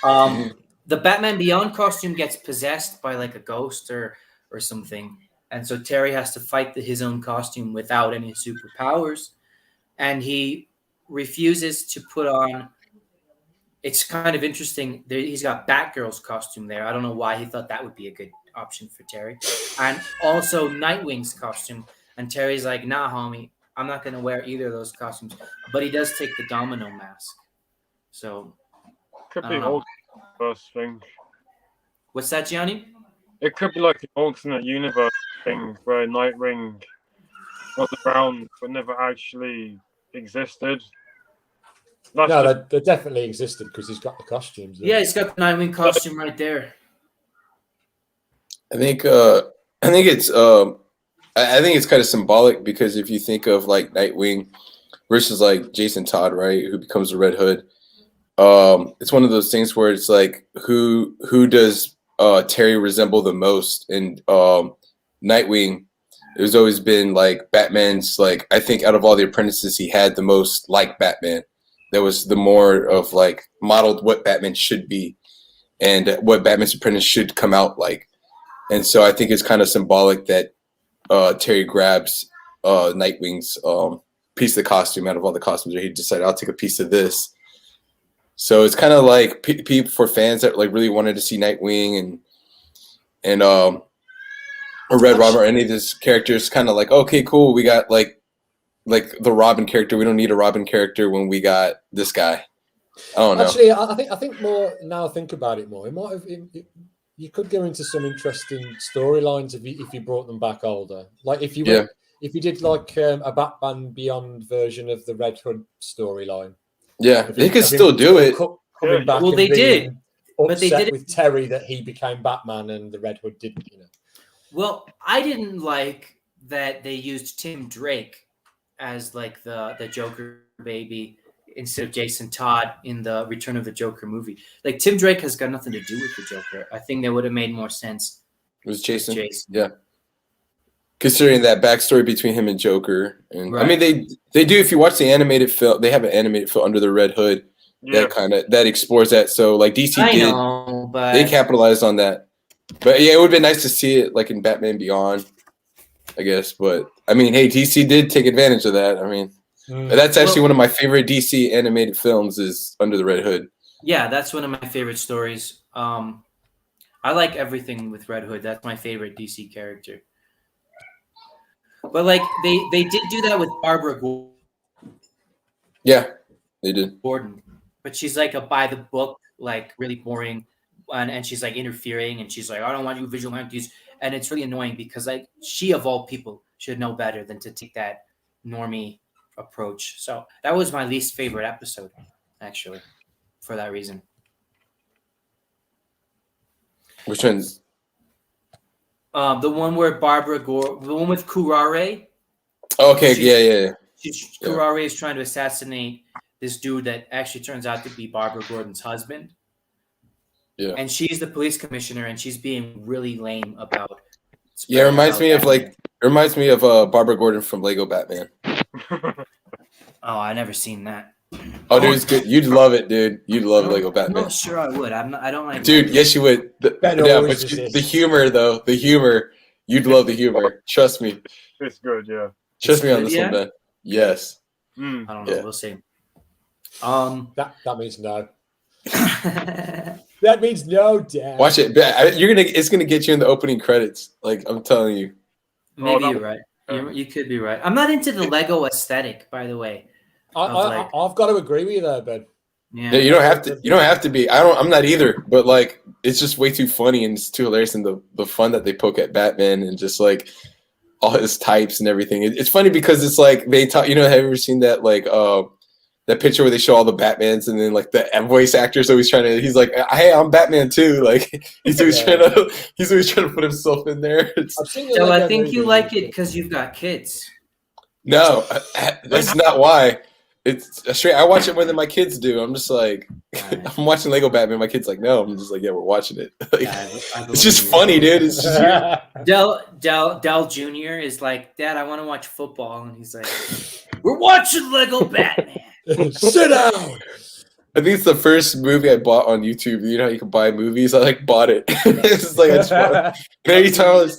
The Batman Beyond costume gets possessed by like a ghost or something, and so Terry has to fight his own costume without any superpowers, and he refuses to put on. It's kind of interesting. He's got Batgirl's costume there. I don't know why he thought that would be a good option for Terry, and also Nightwing's costume. And Terry's like, "Nah, homie, I'm not going to wear either of those costumes." But he does take the Domino mask. So could be old first thing. What's that, Gianni? It could be like an alternate universe thing where Nightwing was around but never actually existed. No, they definitely existed because he's got the costumes. Yeah, he's got the Nightwing costume right there. I think it's I think it's kind of symbolic because if you think of like Nightwing versus like Jason Todd, right, who becomes the Red Hood, it's one of those things where it's like who does Terry resemble the most? And Nightwing, there's always been like Batman's, like, I think out of all the apprentices he had the most like Batman. That was the more of like modeled what Batman should be and what Batman's apprentice should come out like. And so I think it's kind of symbolic that Terry grabs Nightwing's piece of the costume out of all the costumes. He decided, I'll take a piece of this. So it's kind of like people, for fans that like really wanted to see Nightwing and or Red Robin or any of these characters, kind of like, okay, cool, we got like the Robin character. We don't need a Robin character when we got this guy. I don't know. Actually, I think more now. I think about it more. It might have. You could go into some interesting storylines if you brought them back older. Like if you did like a Batman Beyond version of the Red Hood storyline. Yeah, they could still do it. Coming back, well, they did, but they did it with Terry that he became Batman and the Red Hood didn't. You know. Well, I didn't like that they used Tim Drake as like the Joker baby instead of Jason Todd in the Return of the Joker movie. Like Tim Drake has got nothing to do with the Joker. I think that would have made more sense. It was Jason. Yeah. Considering that backstory between him and Joker. And right. I mean they do, if you watch the animated film, they have an animated film Under the Red Hood that explores that. So like DC they capitalized on that. But yeah, it would have been nice to see it like in Batman Beyond, I guess. But I mean, hey, DC did take advantage of that. I mean, that's actually one of my favorite DC animated films is Under the Red Hood. Yeah, that's one of my favorite stories. I like everything with Red Hood. That's my favorite DC character. But like they did do that with Barbara Gordon. Yeah, they did. Gordon, but she's like a by the book, like really boring, and she's like interfering, and she's like, I don't want you vigilantes, and it's really annoying because like she of all people should know better than to take that normie approach. So that was my least favorite episode, actually, for that reason. Which one's? The one where Barbara Gordon, the one with Kurare. Okay, yeah. Kurare is trying to assassinate this dude that actually turns out to be Barbara Gordon's husband. Yeah. And she's the police commissioner, and she's being really lame about. Yeah, it reminds me of Barbara Gordon from Lego Batman. Oh, I never seen that. Oh, dude, it's good. You'd love it, dude. You'd love Lego Batman. No, sure I would. I don't like. Dude, yes, you would. The humor, though, you'd love the humor. Trust me. It's good, yeah. Trust me on this one, man. Yes. I don't know. Yeah. We'll see. That means no. That means no, Dad. Watch it. It's gonna get you in the opening credits. Like I'm telling you. Maybe you're right. You could be right. I'm not into the Lego aesthetic, by the way. I've got to agree with you there, Ben. Yeah, you don't have to. You don't have to be. I'm not either. But like, it's just way too funny and it's too hilarious, and the fun that they poke at Batman and just like all his types and everything. It's funny because it's like they talk. You know, have you ever seen that like that picture where they show all the Batmans and then like the voice actor's always trying to. He's like, hey, I'm Batman too. Like he's always trying to put himself in there. So I think you like it because you've got kids. No, that's not why. It's straight. I watch it more than my kids do. I'm just like, I'm watching Lego Batman. My kid's like, no. I'm just like, yeah, we're watching it. Like, it's just funny, dude. It's just Del Jr. is like, Dad, I want to watch football, and he's like, we're watching Lego Batman. Sit down. I think it's the first movie I bought on YouTube. You know how you can buy movies? I like bought it. It's like I just want every time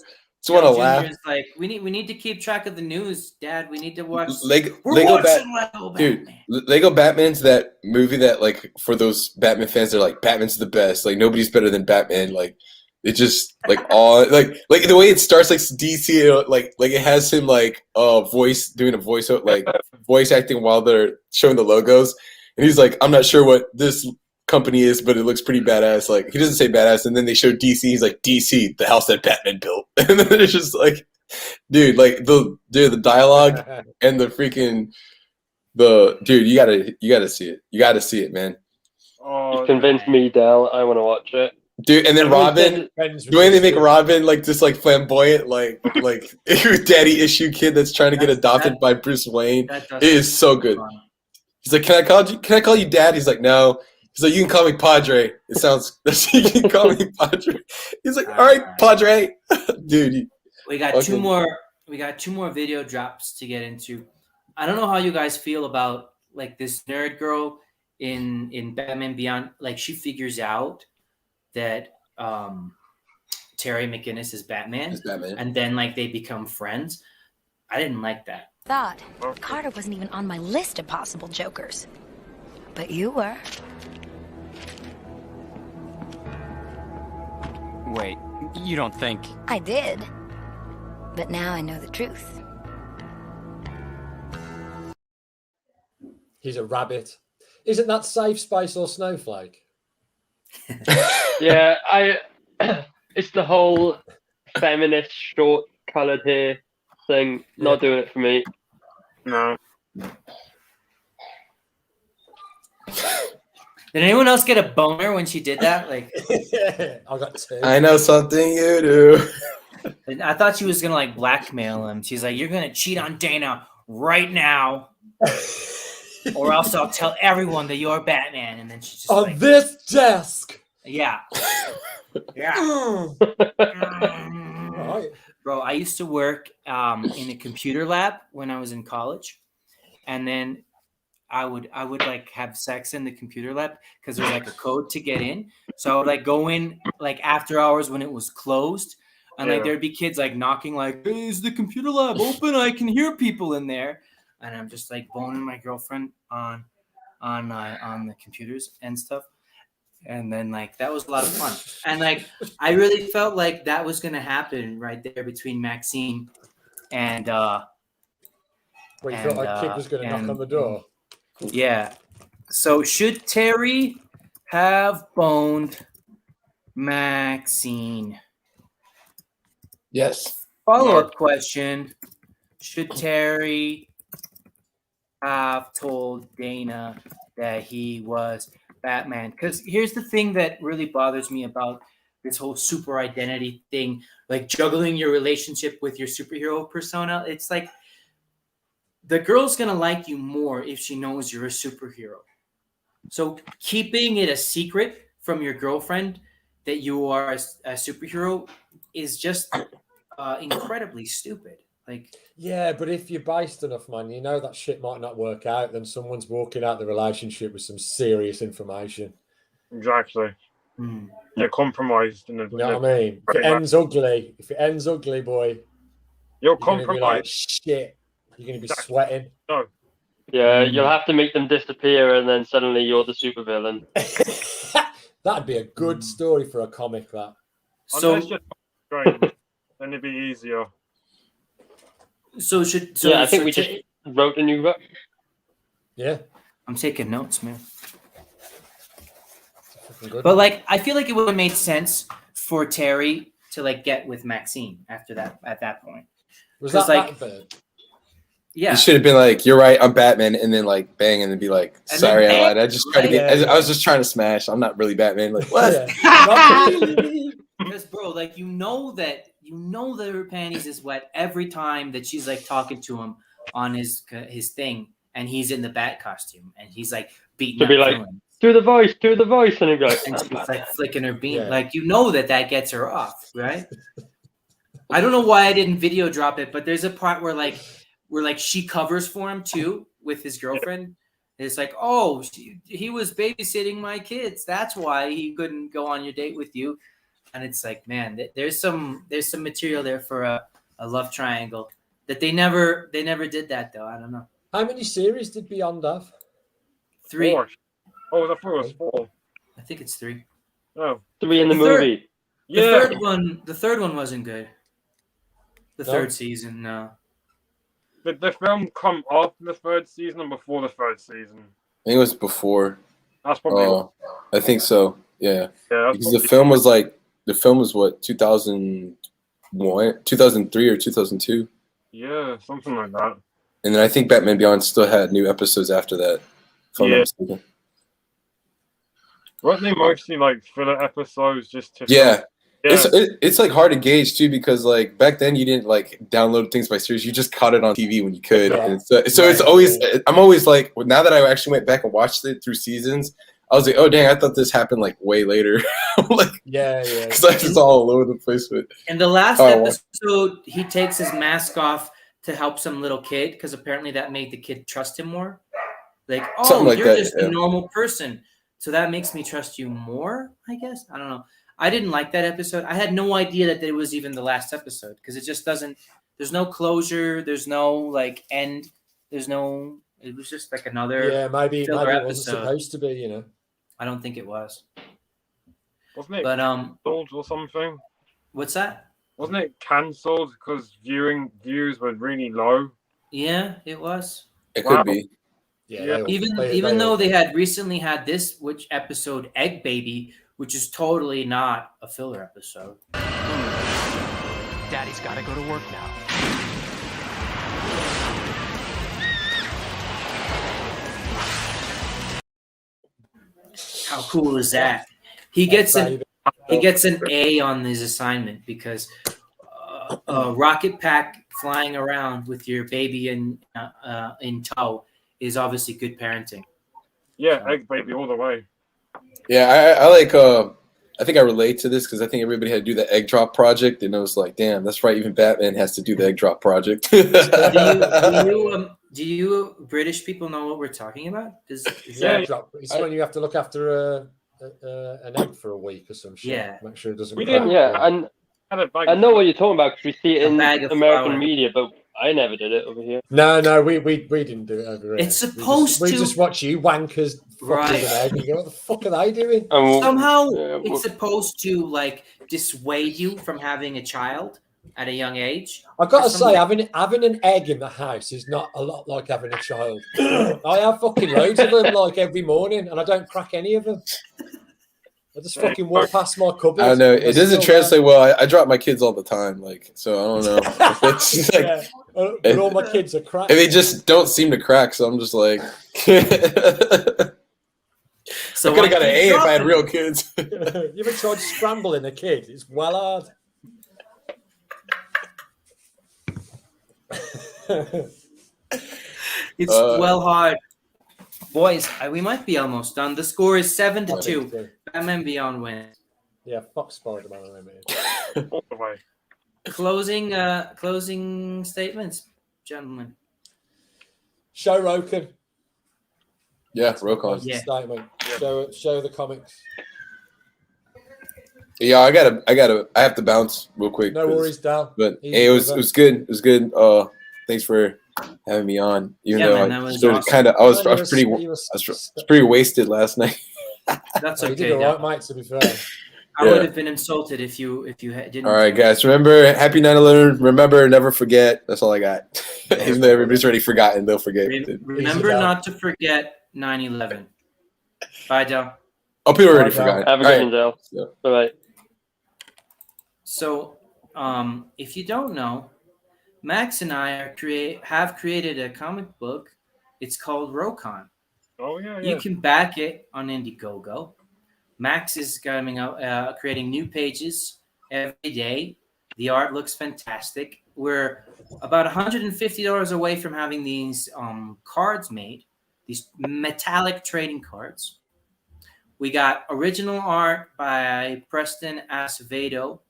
just want to laugh. Like we need to keep track of the news, Dad. We need to watch. Lego Batman. Dude, Lego Batman's that movie that like for those Batman fans, they're like Batman's the best. Like nobody's better than Batman. Like it just like all like the way it starts like DC like it has him like doing a voice like voice acting while they're showing the logos, and he's like, I'm not sure what this company is, but it looks pretty badass. Like he doesn't say badass, and then they show DC. He's like, DC, the house that Batman built, and then it's just like, dude, like the dialogue and the freaking Dude, you gotta see it. You gotta see it, man. You've convinced me, Del. I want to watch it. Dude, and then Robin, the way they make Robin like just like flamboyant, like daddy issue kid that's trying to get adopted by Bruce Wayne. It is so good. He's like, can I call you dad? He's like, no. He's like, you can call me Padre. It sounds you can call me Padre. He's like, all right, Padre. Dude. We got two more video drops to get into. I don't know how you guys feel about like this nerd girl in Batman Beyond. Like she figures out that Terry McGinnis is Batman, and then like they become friends. I didn't like that. Thought Carter wasn't even on my list of possible Jokers, but you were. Wait, you don't think? I did, but now I know the truth. He's a rabbit. Isn't that Safe Space or Snowflake? Yeah, it's the whole feminist short colored hair thing. Not doing it for me. No. Did anyone else get a boner when she did that? Like, I got two. I know something you do. I thought she was gonna like blackmail him. She's like, "You're gonna cheat on Dana right now, or else I'll tell everyone that you're Batman." And then she just on this desk. Yeah. Yeah. Bro, I used to work in a computer lab when I was in college, and then I would like have sex in the computer lab because there's like a code to get in. So I would like go in like after hours when it was closed, and like there'd be kids like knocking like, "Hey, is the computer lab open? I can hear people in there." And I'm just like boning my girlfriend on the computers and stuff. And then like that was a lot of fun. And like I really felt like that was gonna happen right there between Maxine and Well, you felt like kid was gonna knock on the door. Yeah. So should Terry have boned Maxine? Yes. Follow-up question. Should Terry have told Dana that he was Batman? Because here's the thing that really bothers me about this whole super identity thing, like juggling your relationship with your superhero persona. It's like the girl's gonna like you more if she knows you're a superhero. So keeping it a secret from your girlfriend that you are a superhero is just incredibly stupid. Like, yeah, but if you're based enough, man, you know that shit might not work out. Then someone's walking out the relationship with some serious information. Exactly. You're compromised. You know what I mean? If it ends ugly, boy, you're compromised. Like, shit, you're gonna be sweating. No. Yeah, you'll have to make them disappear, and then suddenly you're the supervillain. That'd be a good story for a comic. That. So, then it'd be easier. So I think we just wrote a new book. Yeah, I'm taking notes, man. But like, I feel like it would have made sense for Terry to like get with Maxine after that. At that point, was that like, bad? Yeah, you should have been like, "You're right, I'm Batman," and then like bang, and then be like, "Sorry, I lied. I just tried to get. I was just trying to smash. I'm not really Batman." Like what? Because bro, like you know that her panties is wet every time that she's like talking to him on his thing, and he's in the bat costume, and he's like beating. To be like, do the voice, and he'd be like, and she's like flicking her bean, like you know that gets her off, right? I don't know why I didn't video drop it, but there's a part where she covers for him too with his girlfriend. It's like, oh, he was babysitting my kids. That's why he couldn't go on your date with you. And it's like, man, there's some material there for a love triangle that they never did that though. I don't know. How many series did Beyond have? 3. 4. Oh, the first 4. I think it's 3. Oh, 3 in the movie. The third one wasn't good. The third season, no. Did the film come after the 3rd season or before the 3rd season? I think it was before. That's probably. I think so. Yeah. Because the film was what 2001, 2003 or 2002. Yeah, something like that. And then I think Batman Beyond still had new episodes after that. If I'm not mistaken. Weren't they mostly like filler episodes just to Yeah. Yeah. It's like hard to gauge too because like back then you didn't like download things by series, you just caught it on TV when you could. Yeah. And so it's always I'm always like now that I actually went back and watched it through seasons, I was like, oh dang, I thought this happened like way later. Like yeah. Because I was all over the place with. In the last episode, he takes his mask off to help some little kid because apparently that made the kid trust him more. Like, oh, Something like you're that, just yeah. a normal person, so that makes me trust you more. I guess I don't know. I didn't like that episode. I had no idea that it was even the last episode because it just doesn't. There's no closure. There's no like end. There's no. It was just like another. Yeah, maybe it episode. wasn't supposed to be. You know. I don't think it was. Wasn't it But cancelled or something? What's that? Wasn't it cancelled because views were really low? Yeah, it was. It could be. Yeah. Even though they had recently had this which episode Egg Baby, which is totally not a filler episode. Daddy's gotta go to work now. How cool is that? He gets an A on his assignment because rocket pack flying around with your baby in tow is obviously good parenting. Yeah, Egg Baby all the way. Yeah, I like I think I relate to this because I think everybody had to do the egg drop project, and I was like, damn, that's right, even Batman has to do the egg drop project. Do you British people know what we're talking about? Is Egg drop. It's when you have to look after an egg for a week or some shit. Yeah. Make sure it doesn't. Yeah, and I know what you're talking about because we see it in American flour. media, but I never did it over here. No, we didn't do it over here. It's supposed we to. just watch you wankers fuck with an egg and go, what the fuck are they doing? Somehow it's supposed to like dissuade you from having a child at a young age. I've got to say, having an egg in the house is not a lot like having a child. I have fucking loads of them like every morning, and I don't crack any of them. I just fucking walk past my cupboard. I don't know. It doesn't translate well. I drop my kids all the time, like so. I don't know. It's like, but all my kids are cracked. and they just don't seem to crack. So I'm just like, so I could have got an A if I had real kids. You ever tried scrambling a kid? It's well hard. It's well hard. Boys, we might be almost done. The score is 7-2. Batman Beyond wins. Yeah, fuck Spiderman. All the way. Closing statements, gentlemen. Show Roken. Yeah, Rokon. Yeah. Statement. Show the comics. Yeah, I have to bounce real quick. No worries, Dal. But Easy hey, it was brother. good. It was good. Thanks for having me on. Even though man, that was I was pretty wasted last night. That's You okay. did all right, mate, to be fair. I would have been insulted if you didn't. All right, guys. Remember, happy 9/11. Remember, never forget. That's all I got. Even though everybody's already forgotten, they'll forget. Remember not to forget 9/11. Bye, Del. Oh, people already forgot. Have a good one, Del. Bye bye. So, if you don't know, Max and I have created a comic book. It's called Rokon. Oh yeah. You can back it on Indiegogo. Max is coming out, creating new pages every day. The art looks fantastic. We're about $150 away from having these cards made, these metallic trading cards. We got original art by Preston Acevedo.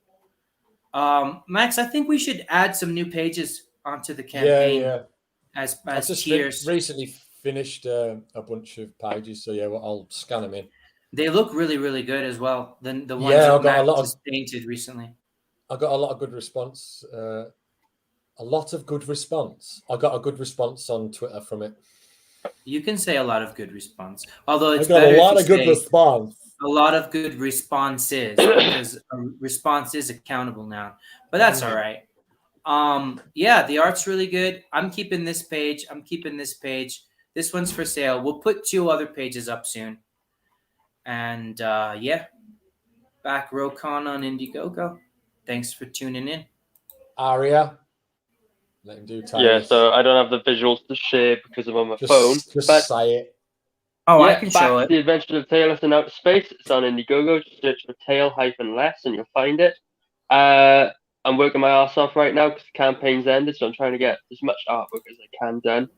Max, I think we should add some new pages onto the campaign. Yeah. As I've just tiers. recently finished a bunch of pages, so yeah, I'll scan them in. They look really, really good as well. The ones Yeah, that I've got a Max lot has painted recently. I got a lot of good response. I got a good response on Twitter from it. You can say a lot of good response, although it's I got better a lot if of you good say response. a lot of good responses because a response is a countable noun. But that's all right. Yeah, the art's really good. I'm keeping this page. This one's for sale. We'll put 2 other pages up soon. And yeah, back Rokon on Indiegogo. Thanks for tuning in. Aria. Let him do Yeah, Talis. so I don't have the visuals to share because I'm on my phone. Just But say it. Oh, I yeah, can back show to it. the Adventures of Tailless in Outer Space. It's on Indiegogo. Just search for Tail-less and you'll find it. I'm working my ass off right now because the campaign's ended, so I'm trying to get as much artwork as I can done.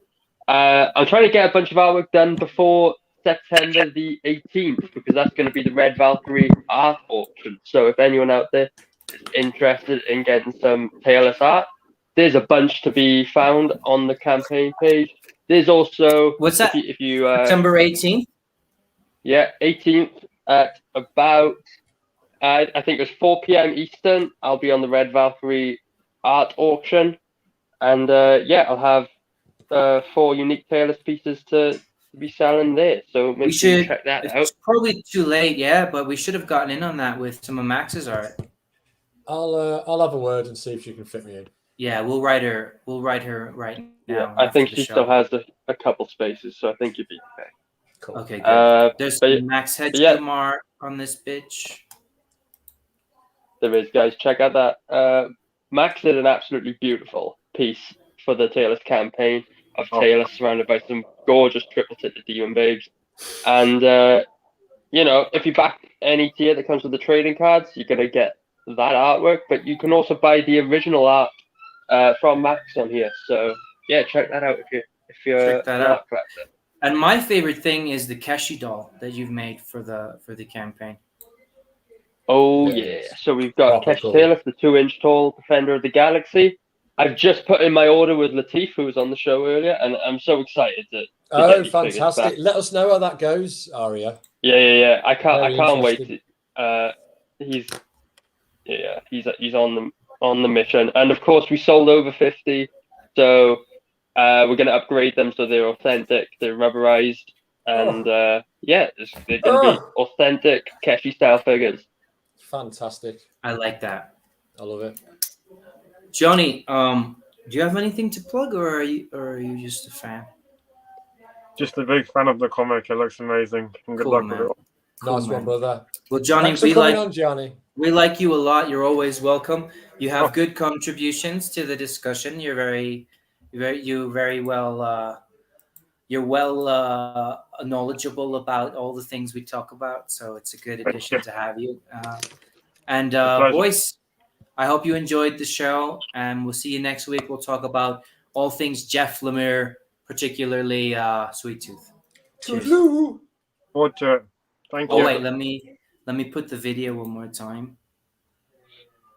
I'm trying to get a bunch of artwork done before September the 18th because that's going to be the Red Valkyrie art auction. So if anyone out there is interested in getting some Tailless art, there's a bunch to be found on the campaign page. There's also What's that? if you September 18th. Yeah, 18th at about I think it was 4 p.m. Eastern. I'll be on the Red Valkyrie art auction, and yeah, I'll have 4 unique Tailless pieces to be selling there. So We make sure you should. check that out. It's probably too late, yeah, but we should have gotten in on that with some of Max's art. I'll have a word and see if she can fit me in. Yeah, we'll write her right now. Yeah, I think she still has a couple spaces, so I think you'd be okay. Cool. Okay, good. There's some Max Head yeah. mark on this bitch. There is, guys. Check out that. Max did an absolutely beautiful piece for the Tailless campaign of Tailless surrounded by some gorgeous triple-titted demon babes. And, you know, if you back any tier that comes with the trading cards, you're going to get that artwork. But you can also buy the original art from Max on here. So, yeah, check that out if you're Check that out. collector. And my favorite thing is the Keshi doll that you've made for the campaign. Oh yeah! So we've got Kesh Tailless, the 2-inch tall defender of the galaxy. I've just put in my order with Latif, who was on the show earlier, and I'm so excited to Oh, fantastic! Let us know how that goes, Aria. Yeah. I can't Very wait. He's on the mission, and of course we sold over 50, so we're gonna upgrade them so they're authentic, they're rubberized, and yeah, they're gonna be authentic Keshi style figures. Fantastic. I like that. I love it. Johnny, do you have anything to plug, or are you just a fan? Just a big fan of the comic. It looks amazing. And good luck with it. Nice one, brother. Well, Johnny, Thanks for coming on, Johnny. We like you a lot. You're always welcome. You have good contributions to the discussion. You're very well. You're well knowledgeable about all the things we talk about, so it's a good addition to have you. And boys, I hope you enjoyed the show, and we'll see you next week. We'll talk about all things Jeff Lemire, particularly Sweet Tooth. Cheers. Thank you. you. Wait, let me put the video one more time,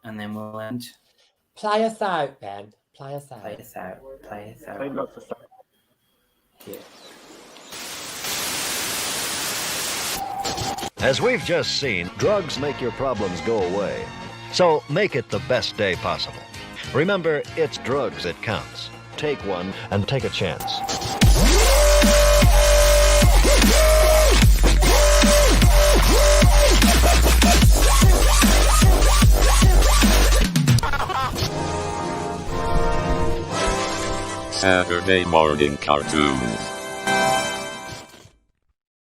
and then we'll end. Play us out, Ben. Play us out. Play us out. Play us out. Play lots of stuff. Yeah. As we've just seen, drugs make your problems go away. So make it the best day possible. Remember, it's drugs that counts. Take one and take a chance. Saturday morning cartoons.